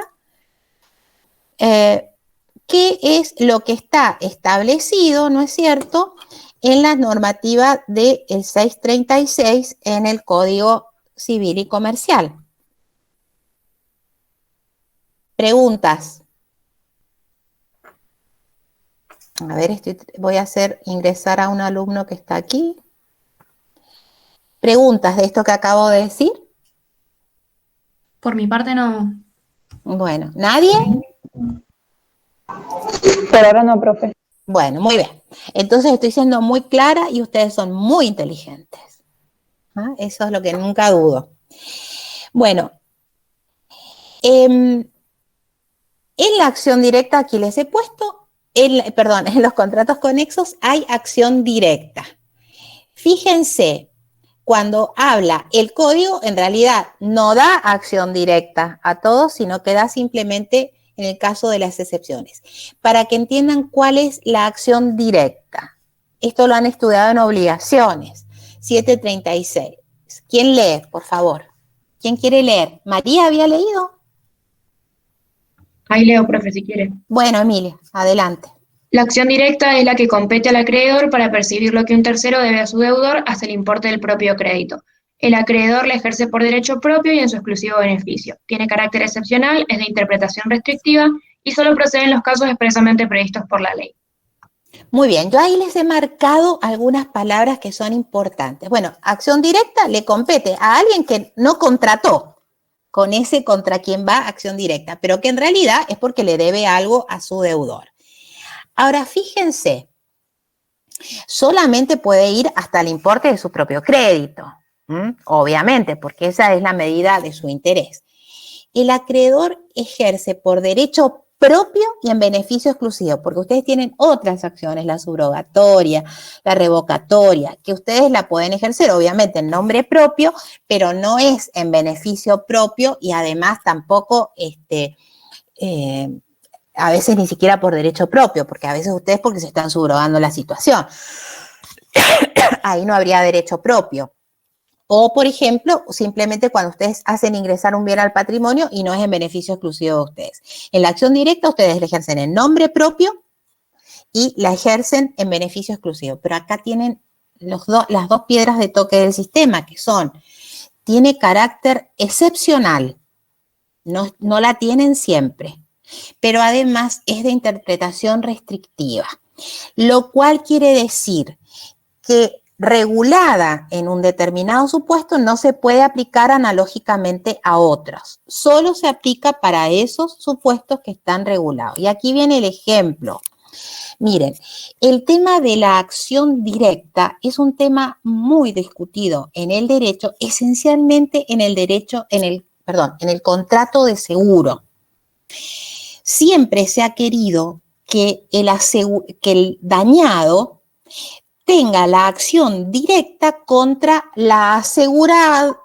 ¿Qué es lo que está establecido, no es cierto, en la normativa del 636 en el Código Civil y Comercial? Preguntas. A ver, voy a hacer ingresar a un alumno que está aquí. ¿Preguntas de esto que acabo de decir?
Por mi parte no.
Bueno, ¿nadie?
Por ahora no, profe.
Bueno, muy bien. Entonces estoy siendo muy clara y ustedes son muy inteligentes. ¿Ah? Eso es lo que nunca dudo. Bueno, en la acción directa aquí les he puesto, en los contratos conexos hay acción directa. Fíjense, cuando habla el código, en realidad no da acción directa a todos, sino que da simplemente en el caso de las excepciones. Para que entiendan cuál es la acción directa. Esto lo han estudiado en obligaciones. 736. ¿Quién lee, por favor? ¿Quién quiere leer? ¿María había leído?
Ahí leo, profe, si quiere.
Bueno, Emilia, adelante.
La acción directa es la que compete al acreedor para percibir lo que un tercero debe a su deudor hasta el importe del propio crédito. El acreedor la ejerce por derecho propio y en su exclusivo beneficio. Tiene carácter excepcional, es de interpretación restrictiva y solo procede en los casos expresamente previstos por la ley.
Muy bien, yo ahí les he marcado algunas palabras que son importantes. Bueno, acción directa le compete a alguien que no contrató con ese contra quien va acción directa, pero que en realidad es porque le debe algo a su deudor. Ahora, fíjense, solamente puede ir hasta el importe de su propio crédito, obviamente, porque esa es la medida de su interés. El acreedor ejerce por derecho propio y en beneficio exclusivo, porque ustedes tienen otras acciones, la subrogatoria, la revocatoria, que ustedes la pueden ejercer, obviamente, en nombre propio, pero no es en beneficio propio y además tampoco a veces ni siquiera por derecho propio, porque a veces ustedes porque se están subrogando la situación. Ahí no habría derecho propio. O, por ejemplo, simplemente cuando ustedes hacen ingresar un bien al patrimonio y no es en beneficio exclusivo de ustedes. En la acción directa ustedes la ejercen en nombre propio y la ejercen en beneficio exclusivo. Pero acá tienen las dos piedras de toque del sistema, que son, tiene carácter excepcional, no la tienen siempre, pero además es de interpretación restrictiva, lo cual quiere decir que regulada en un determinado supuesto no se puede aplicar analógicamente a otros, solo se aplica para esos supuestos que están regulados. Y aquí viene el ejemplo. Miren, el tema de la acción directa es un tema muy discutido en el derecho, esencialmente en el contrato de seguro. Siempre se ha querido que el dañado tenga la acción directa contra la aseguradora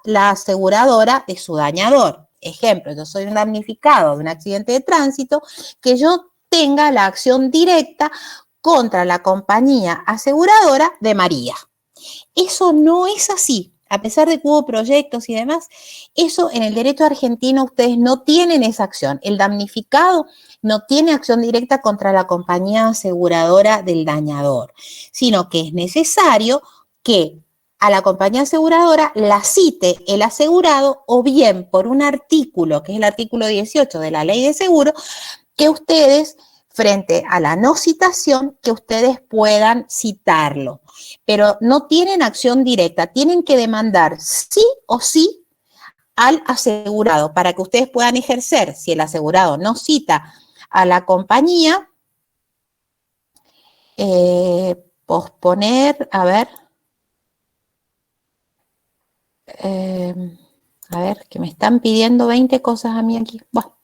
de su dañador. Ejemplo, yo soy un damnificado de un accidente de tránsito, que yo tenga la acción directa contra la compañía aseguradora de María. Eso no es así. A pesar de que hubo proyectos y demás, eso en el derecho argentino ustedes no tienen esa acción. El damnificado no tiene acción directa contra la compañía aseguradora del dañador, sino que es necesario que a la compañía aseguradora la cite el asegurado o bien por un artículo, que es el artículo 18 de la Ley de Seguro, que ustedes frente a la no citación que ustedes puedan citarlo, pero no tienen acción directa, tienen que demandar sí o sí al asegurado para que ustedes puedan ejercer. Si el asegurado no cita a la compañía, posponer, a ver, que me están pidiendo 20 cosas a mí aquí. Bueno.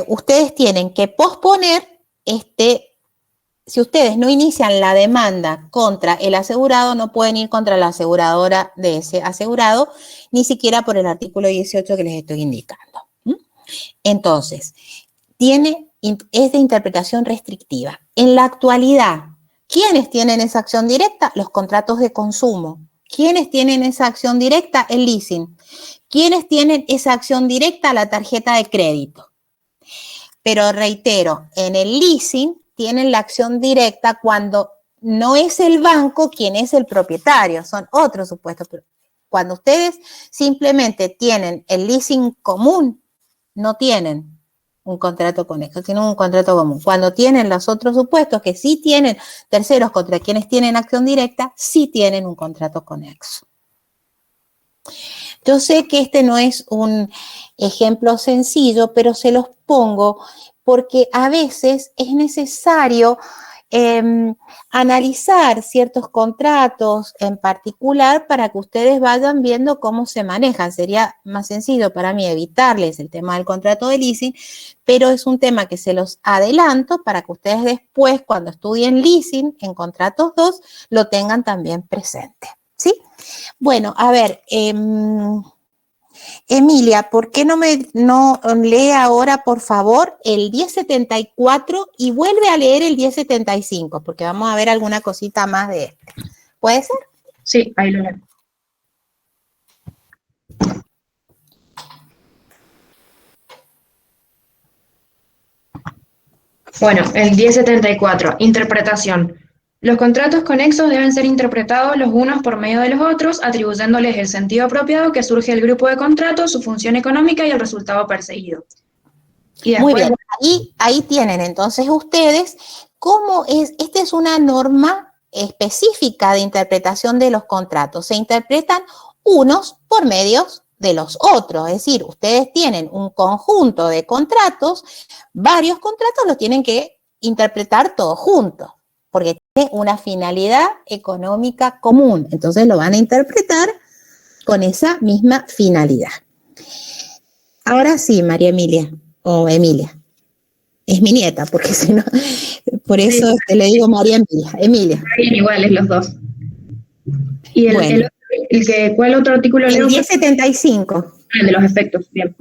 Ustedes tienen que posponer, si ustedes no inician la demanda contra el asegurado, no pueden ir contra la aseguradora de ese asegurado, ni siquiera por el artículo 18 que les estoy indicando. Entonces, es de interpretación restrictiva. En la actualidad, ¿quiénes tienen esa acción directa? Los contratos de consumo. ¿Quiénes tienen esa acción directa? El leasing. ¿Quiénes tienen esa acción directa? La tarjeta de crédito. Pero reitero, en el leasing tienen la acción directa cuando no es el banco quien es el propietario, son otros supuestos. Cuando ustedes simplemente tienen el leasing común, no tienen un contrato conexo, tienen un contrato común. Cuando tienen los otros supuestos, que sí tienen terceros contra quienes tienen acción directa, sí tienen un contrato conexo. Yo sé que este no es un ejemplo sencillo, pero se los pongo porque a veces es necesario analizar ciertos contratos en particular para que ustedes vayan viendo cómo se manejan. Sería más sencillo para mí evitarles el tema del contrato de leasing, pero es un tema que se los adelanto para que ustedes después, cuando estudien leasing en contratos 2, lo tengan también presente. ¿Sí? Bueno, a ver, Emilia, ¿por qué no lee ahora, por favor, el 1074 y vuelve a leer el 1075? Porque vamos a ver alguna cosita más de este. ¿Puede ser?
Sí, ahí lo leo. Bueno, el 1074, interpretación. Los contratos conexos deben ser interpretados los unos por medio de los otros, atribuyéndoles el sentido apropiado que surge del grupo de contratos, su función económica y el resultado perseguido. Y después,
muy bien, ahí tienen entonces ustedes cómo es, esta es una norma específica de interpretación de los contratos. Se interpretan unos por medios de los otros, es decir, ustedes tienen un conjunto de contratos, varios contratos los tienen que interpretar todos juntos, porque tiene una finalidad económica común, entonces lo van a interpretar con esa misma finalidad. Ahora sí, María Emilia, o Emilia, es mi nieta, porque si no, por eso sí, le digo María Emilia. Emilia.
Bien, iguales los dos. ¿Y cuál otro artículo leo?
El 1075.
El de los efectos, bien.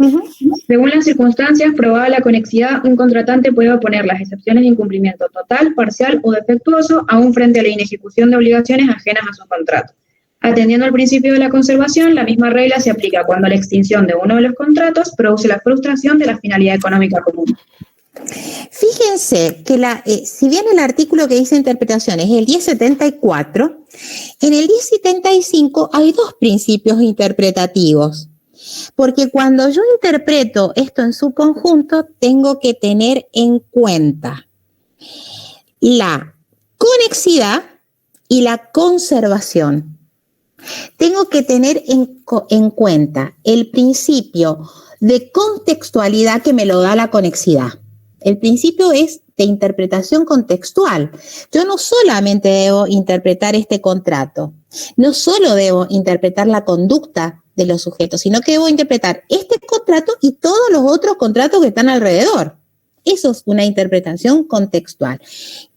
Según las circunstancias, probada la conexidad, un contratante puede oponer las excepciones de incumplimiento total, parcial o defectuoso, aún frente a la inejecución de obligaciones ajenas a su contrato. Atendiendo al principio de la conservación, la misma regla se aplica cuando la extinción de uno de los contratos produce la frustración de la finalidad económica común.
Fíjense que si bien el artículo que dice interpretación es el 1074, en el 1075 hay dos principios interpretativos. Porque cuando yo interpreto esto en su conjunto, tengo que tener en cuenta la conexidad y la conservación. Tengo que tener en cuenta el principio de contextualidad que me lo da la conexidad. El principio es de interpretación contextual. Yo no solamente debo interpretar este contrato, no solo debo interpretar la conducta de los sujetos, sino que debo interpretar este contrato y todos los otros contratos que están alrededor. Eso es una interpretación contextual,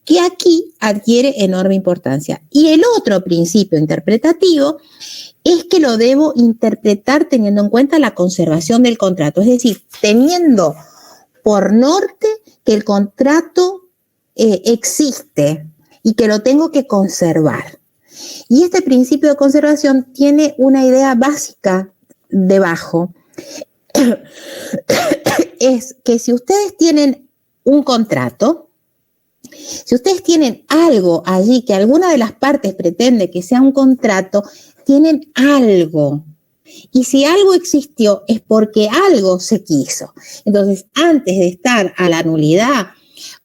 que aquí adquiere enorme importancia. Y el otro principio interpretativo es que lo debo interpretar teniendo en cuenta la conservación del contrato, es decir, teniendo por norte que el contrato existe y que lo tengo que conservar. Y este principio de conservación tiene una idea básica debajo. Es que si ustedes tienen un contrato, si ustedes tienen algo allí que alguna de las partes pretende que sea un contrato, tienen algo Y si algo existió es porque algo se quiso. Entonces, antes de estar a la nulidad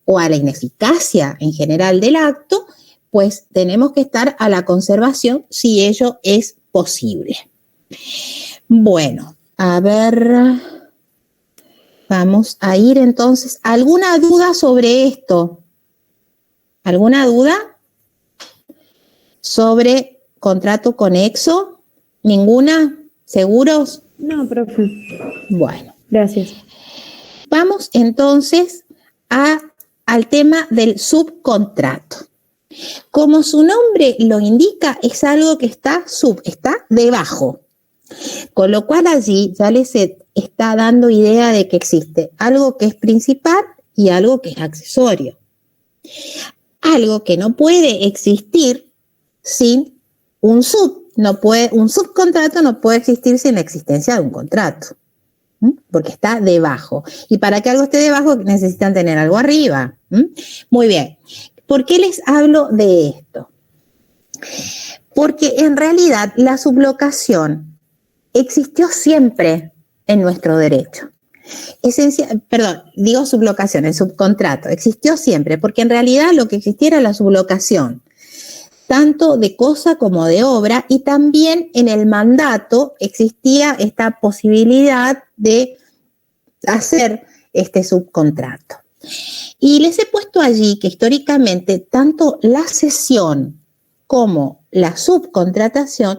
o a la ineficacia en general del acto, pues tenemos que estar a la conservación si ello es posible. Bueno, a ver, vamos a ir entonces. ¿Alguna duda sobre esto? ¿Alguna duda sobre contrato conexo? ¿Ninguna? ¿Seguros?
No, profe.
Bueno.
Gracias.
Vamos entonces al tema del subcontrato. Como su nombre lo indica, es algo que está debajo. Con lo cual allí ya les está dando idea de que existe algo que es principal y algo que es accesorio. Algo que no puede existir sin un un subcontrato no puede existir sin la existencia de un contrato, porque está debajo. Y para que algo esté debajo necesitan tener algo arriba. Muy bien. ¿Por qué les hablo de esto? Porque en realidad la sublocación existió siempre en nuestro derecho. Digo sublocación, el subcontrato, existió siempre, porque en realidad lo que existía era la sublocación, tanto de cosa como de obra, y también en el mandato existía esta posibilidad de hacer este subcontrato. Y les he puesto allí que históricamente tanto la cesión como la subcontratación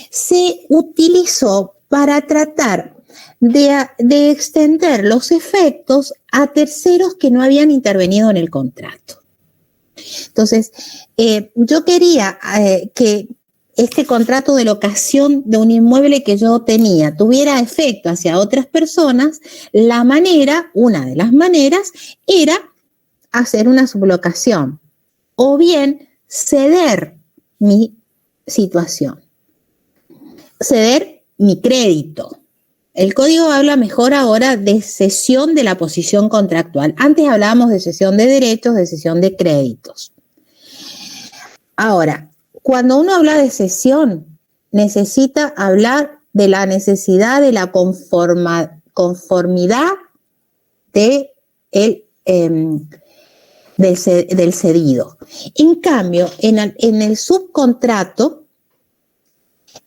se utilizó para tratar de extender los efectos a terceros que no habían intervenido en el contrato. Entonces, yo quería que este contrato de locación de un inmueble que yo tenía tuviera efecto hacia otras personas. Una de las maneras era hacer una sublocación o bien ceder mi situación, ceder mi crédito. El código habla mejor ahora de cesión de la posición contractual. Antes hablábamos de cesión de derechos, de cesión de créditos. Ahora, cuando uno habla de cesión, necesita hablar de la necesidad de la conformidad del cedido. En cambio, en el subcontrato,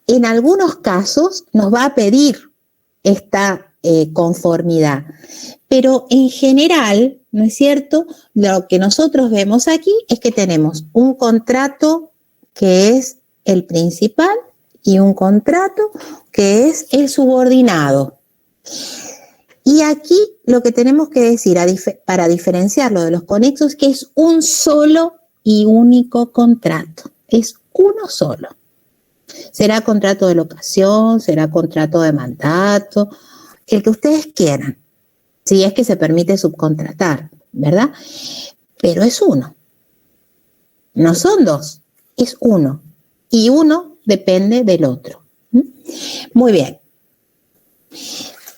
en algunos casos nos va a pedir esta conformidad, pero en general, ¿no es cierto? Lo que nosotros vemos aquí es que tenemos un contrato que es el principal y un contrato que es el subordinado. Y aquí lo que tenemos que decir para diferenciarlo de los conexos es que es un solo y único contrato. Es uno solo. Será contrato de locación, será contrato de mandato, el que ustedes quieran, si es que se permite subcontratar, ¿verdad? Pero es uno. No son dos, es uno. Y uno depende del otro. Muy bien.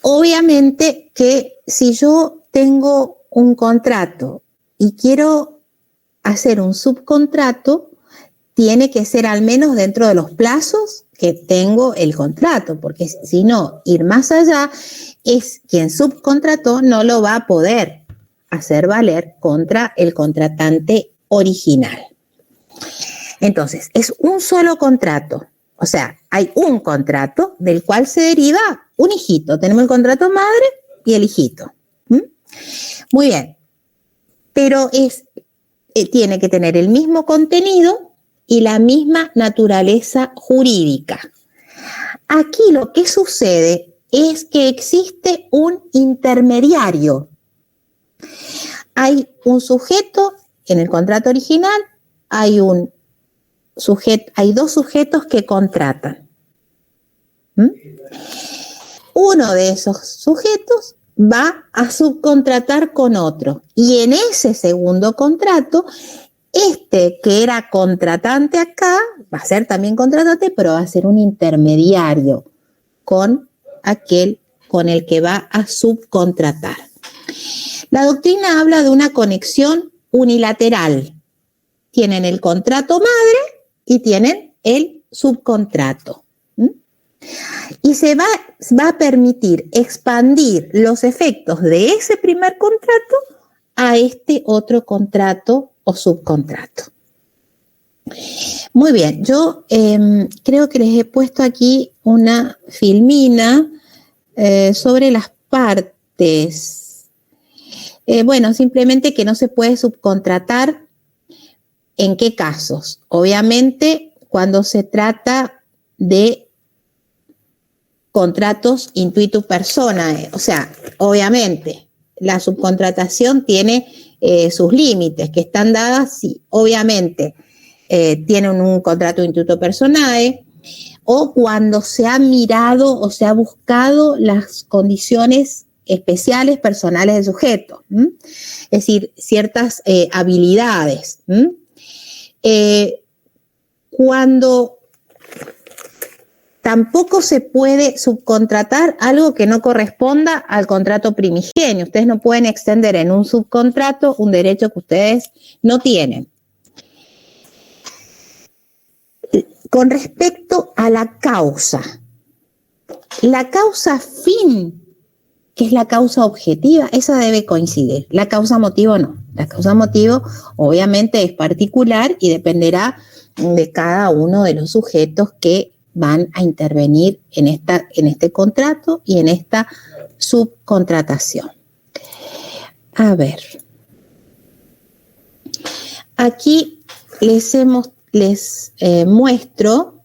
Obviamente que si yo tengo un contrato y quiero hacer un subcontrato, tiene que ser al menos dentro de los plazos que tengo el contrato, porque si no, ir más allá, es quien subcontrató no lo va a poder hacer valer contra el contratante original. Entonces, es un solo contrato. O sea, hay un contrato del cual se deriva un hijito. Tenemos el contrato madre y el hijito. Muy bien. Pero tiene que tener el mismo contenido y la misma naturaleza jurídica. Aquí lo que sucede es que existe un intermediario. Hay un sujeto en el contrato original, hay dos sujetos que contratan. Uno de esos sujetos va a subcontratar con otro y en ese segundo contrato, este que era contratante acá va a ser también contratante, pero va a ser un intermediario con aquel con el que va a subcontratar. La doctrina habla de una conexión unilateral. Tienen el contrato madre y tienen el subcontrato. Y se va a permitir expandir los efectos de ese primer contrato a este otro contrato o subcontrato. Muy bien, yo creo que les he puesto aquí una filmina sobre las partes. Bueno, simplemente que no se puede subcontratar. ¿En qué casos? Obviamente, cuando se trata de contratos intuitu personae, o sea, obviamente, la subcontratación tiene sus límites que están dadas, sí, obviamente, tienen un contrato intuitu personae, o cuando se ha mirado o se ha buscado las condiciones especiales personales del sujeto, es decir, ciertas habilidades. Cuando tampoco se puede subcontratar algo que no corresponda al contrato primigenio. Ustedes no pueden extender en un subcontrato un derecho que ustedes no tienen. Con respecto a la causa fin, que es la causa objetiva, esa debe coincidir. La causa motivo no. La causa motivo obviamente es particular y dependerá de cada uno de los sujetos que van a intervenir en este contrato y en esta subcontratación. A ver. Aquí les muestro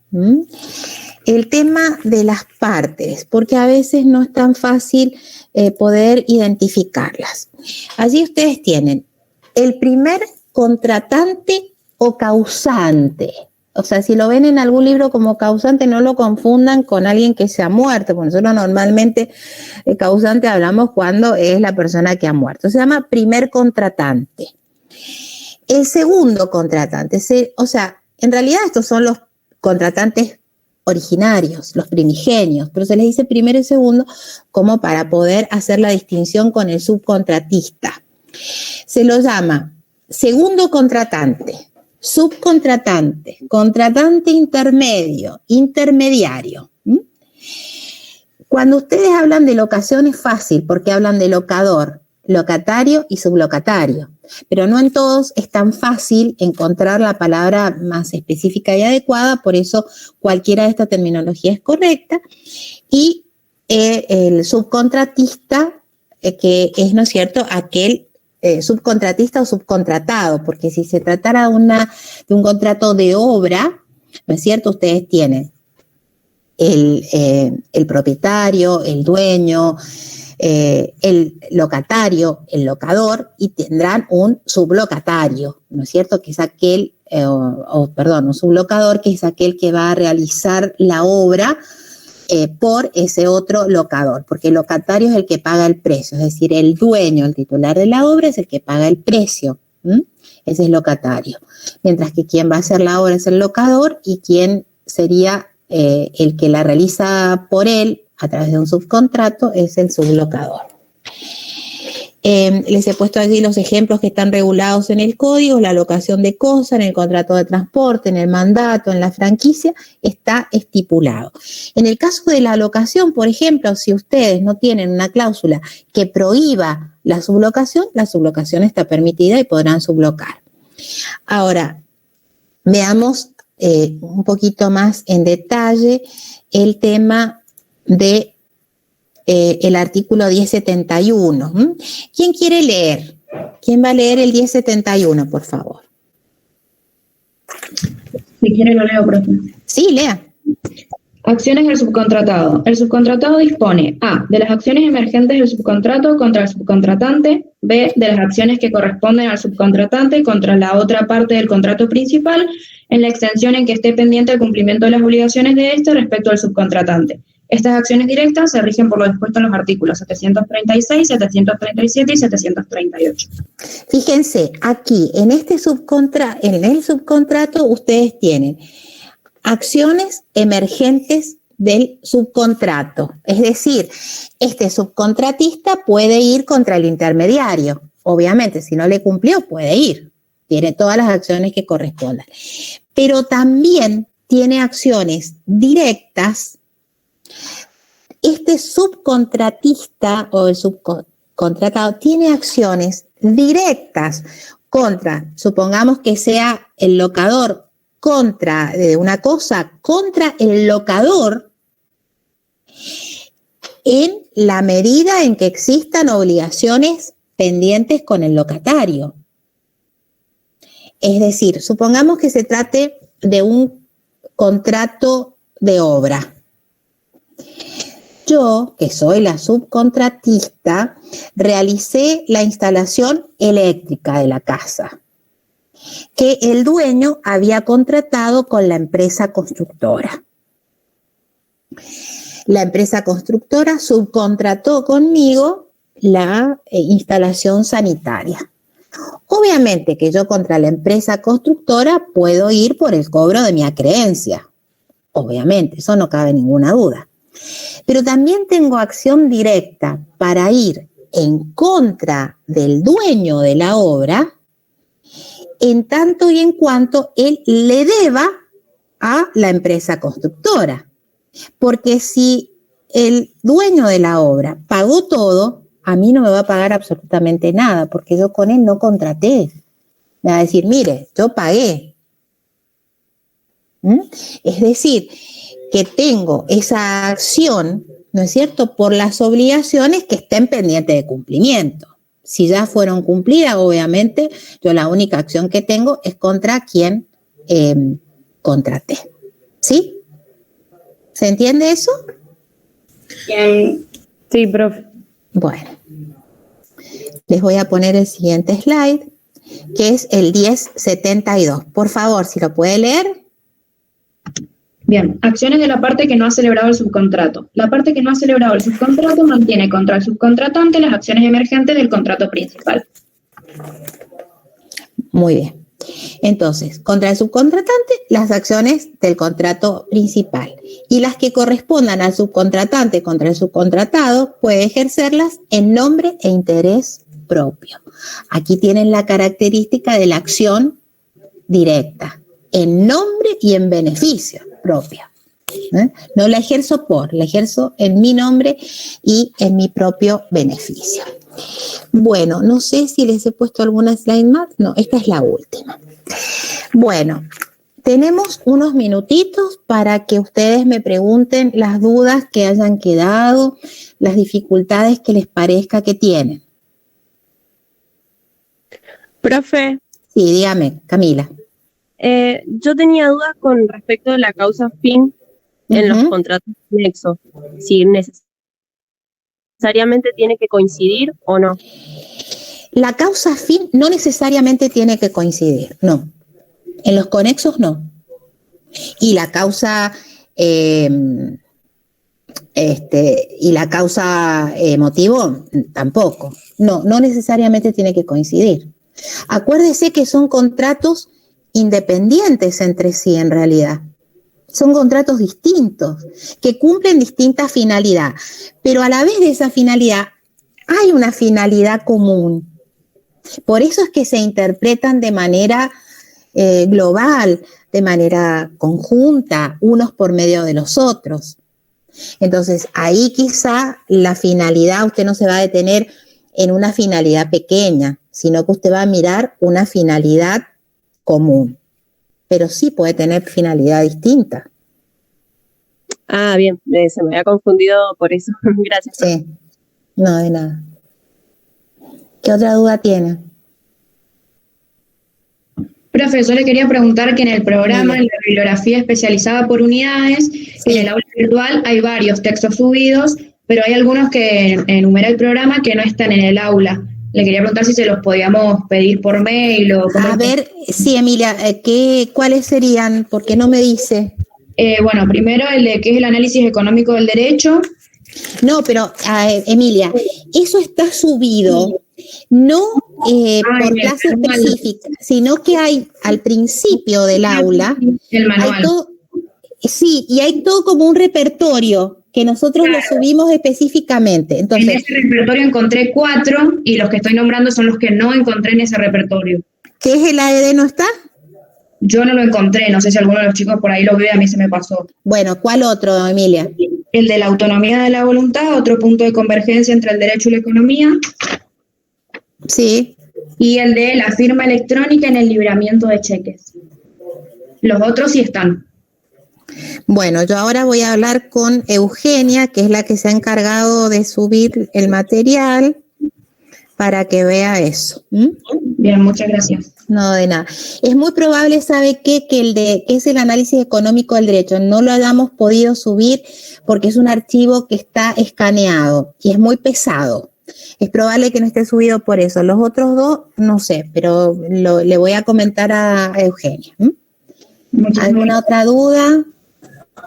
el tema de las partes, porque a veces no es tan fácil poder identificarlas. Allí ustedes tienen el primer contratante o causante. O sea, si lo ven en algún libro como causante, no lo confundan con alguien que se ha muerto, porque nosotros normalmente de causante hablamos cuando es la persona que ha muerto. Se llama primer contratante. El segundo contratante, o sea, en realidad estos son los contratantes originarios, los primigenios, pero se les dice primero y segundo como para poder hacer la distinción con el subcontratista. Se lo llama segundo contratante, subcontratante, contratante intermedio, intermediario. Cuando ustedes hablan de locación es fácil porque hablan de locador, locatario y sublocatario, pero no en todos es tan fácil encontrar la palabra más específica y adecuada, por eso cualquiera de esta terminología es correcta. Y el subcontratista, que es, ¿no es cierto?, aquel subcontratista o subcontratado, porque si se tratara de un contrato de obra, ¿no es cierto?, ustedes tienen el propietario, el dueño, el locatario, el locador, y tendrán un sublocatario, ¿no es cierto?, que es aquel, un sublocador, que es aquel que va a realizar la obra por ese otro locador, porque el locatario es el que paga el precio, es decir, el dueño, el titular de la obra es el que paga el precio, ese es locatario, mientras que quien va a hacer la obra es el locador y quien sería el que la realiza por él a través de un subcontrato es el sublocador. Les he puesto aquí los ejemplos que están regulados en el código, la locación de cosas, en el contrato de transporte, en el mandato, en la franquicia, está estipulado. En el caso de la locación, por ejemplo, si ustedes no tienen una cláusula que prohíba la sublocación está permitida y podrán sublocar. Ahora, veamos un poquito más en detalle el tema de el artículo 1071. ¿Quién quiere leer? ¿Quién va a leer el 1071, por favor?
Si quiere lo leo, profe.
Sí, lea.
Acciones del subcontratado. El subcontratado dispone A, de las acciones emergentes del subcontrato contra el subcontratante, B, de las acciones que corresponden al subcontratante contra la otra parte del contrato principal, en la extensión en que esté pendiente el cumplimiento de las obligaciones de éste respecto al subcontratante. Estas acciones directas se rigen por lo dispuesto en los artículos 736, 737 y 738.
Fíjense, aquí en el subcontrato ustedes tienen acciones emergentes del subcontrato. Es decir, este subcontratista puede ir contra el intermediario. Obviamente, si no le cumplió, puede ir. Tiene todas las acciones que correspondan. Pero también tiene acciones directas Este subcontratista o el subcontratado tiene acciones directas contra, supongamos que sea el locador contra de una cosa, contra el locador, en la medida en que existan obligaciones pendientes con el locatario. Es decir, supongamos que se trate de un contrato de obra. Yo, que soy la subcontratista, realicé la instalación eléctrica de la casa que el dueño había contratado con la empresa constructora. La empresa constructora subcontrató conmigo la instalación sanitaria. Obviamente que yo contra la empresa constructora puedo ir por el cobro de mi acreencia. Obviamente, eso no cabe ninguna duda. Pero también tengo acción directa para ir en contra del dueño de la obra en tanto y en cuanto él le deba a la empresa constructora. Porque si el dueño de la obra pagó todo, a mí no me va a pagar absolutamente nada, porque yo con él no contraté. Me va a decir, mire, yo pagué. Es decir, que tengo esa acción, ¿no es cierto?, por las obligaciones que estén pendientes de cumplimiento. Si ya fueron cumplidas, obviamente, yo la única acción que tengo es contra quien contraté. ¿Sí? ¿Se entiende eso?
Sí, profe.
Bueno, les voy a poner el siguiente slide, que es el 1072. Por favor, si lo puede leer.
Bien, acciones de la parte que no ha celebrado el subcontrato. La parte que no ha celebrado el subcontrato mantiene contra el subcontratante las acciones emergentes del contrato principal.
Muy bien. Entonces, contra el subcontratante, las acciones del contrato principal. Y las que correspondan al subcontratante contra el subcontratado, puede ejercerlas en nombre e interés propio. Aquí tienen la característica de la acción directa, en nombre y en beneficio propio. No la ejerzo la ejerzo en mi nombre y en mi propio beneficio. Bueno, no sé si les he puesto alguna slide más. No, esta es la última. Bueno, tenemos unos minutitos para que ustedes me pregunten las dudas que hayan quedado, las dificultades que les parezca que tienen.
Profe,
Sí, dígame, Camila.
yo tenía dudas con respecto a la causa fin en los contratos anexos, si necesariamente tiene que coincidir o no.
La causa fin no necesariamente tiene que coincidir, no. En los conexos no. Y la causa motivo tampoco. No necesariamente tiene que coincidir. Acuérdese que son contratos independientes entre sí en realidad. Son contratos distintos, que cumplen distintas finalidades, pero a la vez de esa finalidad hay una finalidad común. Por eso es que se interpretan de manera global, de manera conjunta, unos por medio de los otros. Entonces, ahí quizá la finalidad, usted no se va a detener en una finalidad pequeña, sino que usted va a mirar una finalidad común. Pero sí puede tener finalidad distinta.
Ah, bien, se me había confundido por eso. Gracias.
Sí, no, de nada. ¿Qué otra duda tiene?
Profe, yo le quería preguntar que en el programa, en la bibliografía especializada por unidades, en el aula virtual hay varios textos subidos, pero hay algunos que enumera el programa que no están en el aula. Le quería preguntar si se los podíamos pedir por mail o...
A ver, sí, Emilia, ¿cuáles serían? ¿Por qué no me dice?
Bueno, primero el de que es el análisis económico del derecho.
No, pero Emilia, eso está subido, no por clase específica, sino que hay al principio del aula,
el manual.
Sí, y hay todo como un repertorio que nosotros lo subimos específicamente. Entonces,
en ese repertorio encontré 4 y los que estoy nombrando son los que no encontré en ese repertorio.
¿Qué es el AED no está?
Yo no lo encontré, no sé si alguno de los chicos por ahí lo ve, a mí se me pasó.
Bueno, ¿cuál otro, Emilia?
el de la autonomía de la voluntad, otro punto de convergencia entre el derecho y la economía,
Sí.
y el de la firma electrónica en el libramiento de cheques. Los otros sí están.
Bueno, yo ahora voy a hablar con Eugenia, que es la que se ha encargado de subir el material para que vea eso.
Bien, muchas gracias.
No, de nada. Es muy probable, ¿sabe qué? Que es el análisis económico del derecho, no lo hayamos podido subir porque es un archivo que está escaneado y es muy pesado. Es probable que no esté subido por eso. Los otros dos, no sé, pero le voy a comentar a Eugenia. ¿Alguna otra duda?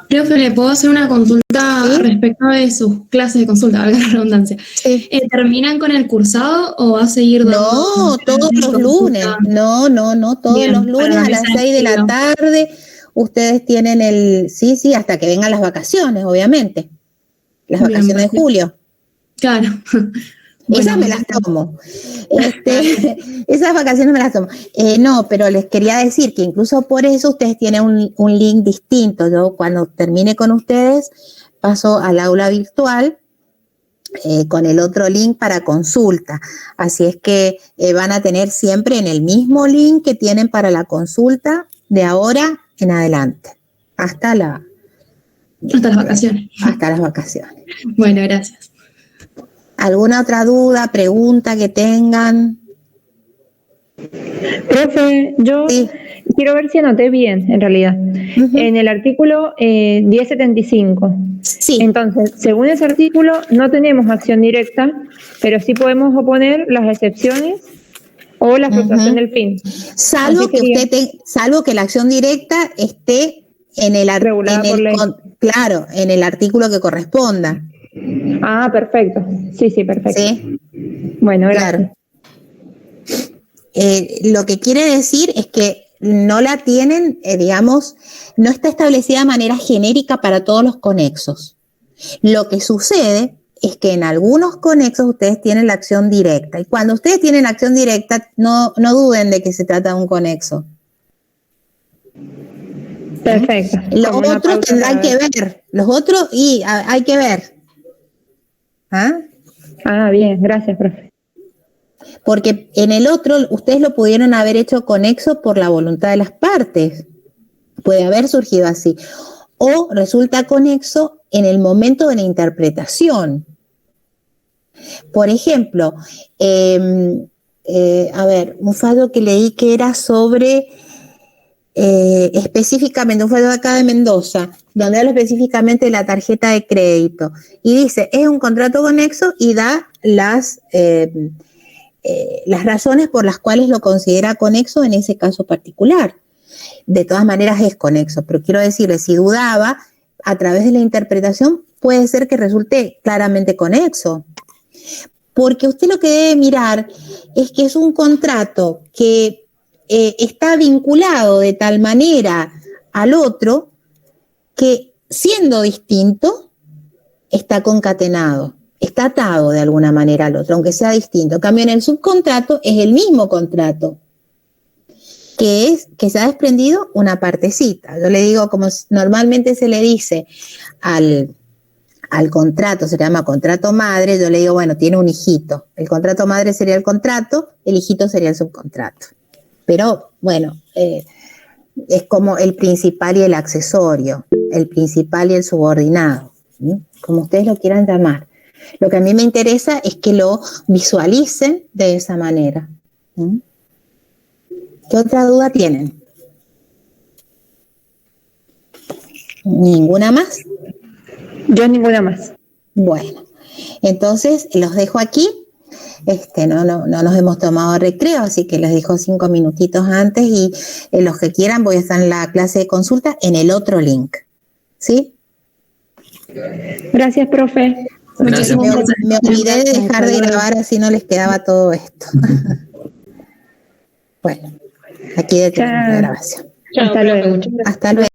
Profe, ¿le puedo hacer una consulta
¿Sí?
respecto de sus clases de consulta, valga la redundancia?
Sí.
¿Terminan con el cursado o va a seguir dando?
No, todos los lunes. No, todos
Bien,
los lunes
para
a las 6 de la tarde. Ustedes tienen sí, hasta que vengan las vacaciones, obviamente. Las
Bien,
vacaciones de julio.
Claro.
Esas me las tomo. Esas vacaciones me las tomo. No, pero les quería decir que incluso por eso ustedes tienen un link distinto. Yo cuando termine con ustedes paso al aula virtual con el otro link para consulta. Así es que van a tener siempre en el mismo link que tienen para la consulta de ahora en adelante. Hasta las
vacaciones.
Hasta las vacaciones.
Bueno, gracias.
¿Alguna otra duda, pregunta que tengan?
Profe, yo
Sí.
quiero ver si anoté bien, en realidad. En el artículo 1075.
Sí.
Entonces, según ese artículo, no tenemos acción directa, pero sí podemos oponer las excepciones o la frustración del fin.
Salvo que la acción directa esté en el
regulada por ley.
Claro, en el artículo que corresponda.
Ah, perfecto. Sí, perfecto.
Sí.
Bueno, gracias.
Claro. Lo que quiere decir es que no la tienen, digamos, no está establecida de manera genérica para todos los conexos. Lo que sucede es que en algunos conexos ustedes tienen la acción directa. Y cuando ustedes tienen la acción directa, no duden de que se trata de un conexo.
Perfecto.
Los otros tendrán que ver. Los otros, hay que ver.
Ah, bien, gracias, profe.
Porque en el otro, ustedes lo pudieron haber hecho conexo por la voluntad de las partes. Puede haber surgido así. O resulta conexo en el momento de la interpretación. Por ejemplo, a ver, un fallo que leí que era sobre, específicamente, un fallo de acá de Mendoza, donde habla específicamente de la tarjeta de crédito. Y dice, es un contrato conexo y da las razones por las cuales lo considera conexo en ese caso particular. De todas maneras es conexo, pero quiero decirle, si dudaba, a través de la interpretación puede ser que resulte claramente conexo. Porque usted lo que debe mirar es que es un contrato que está vinculado de tal manera al otro que, siendo distinto, está concatenado, está atado de alguna manera al otro, aunque sea distinto. En cambio, en el subcontrato es el mismo contrato, que se ha desprendido una partecita. Yo le digo, como normalmente se le dice al contrato, se llama contrato madre, yo le digo, bueno, tiene un hijito. El contrato madre sería el contrato, el hijito sería el subcontrato. Pero, bueno, es como el principal y el accesorio, el principal y el subordinado, ¿sí? Como ustedes lo quieran llamar. Lo que a mí me interesa es que lo visualicen de esa manera. ¿Sí? ¿Qué otra duda tienen? ¿Ninguna más?
Yo ninguna más.
Bueno, entonces los dejo aquí. No nos hemos tomado recreo, así que les dejo 5 minutitos antes y los que quieran voy a estar en la clase de consulta en el otro link. ¿Sí?
Gracias, profe.
Gracias.
Me olvidé de dejar de grabar, así no les quedaba todo esto. Bueno, aquí detenemos la grabación.
Hasta luego.
Hasta luego.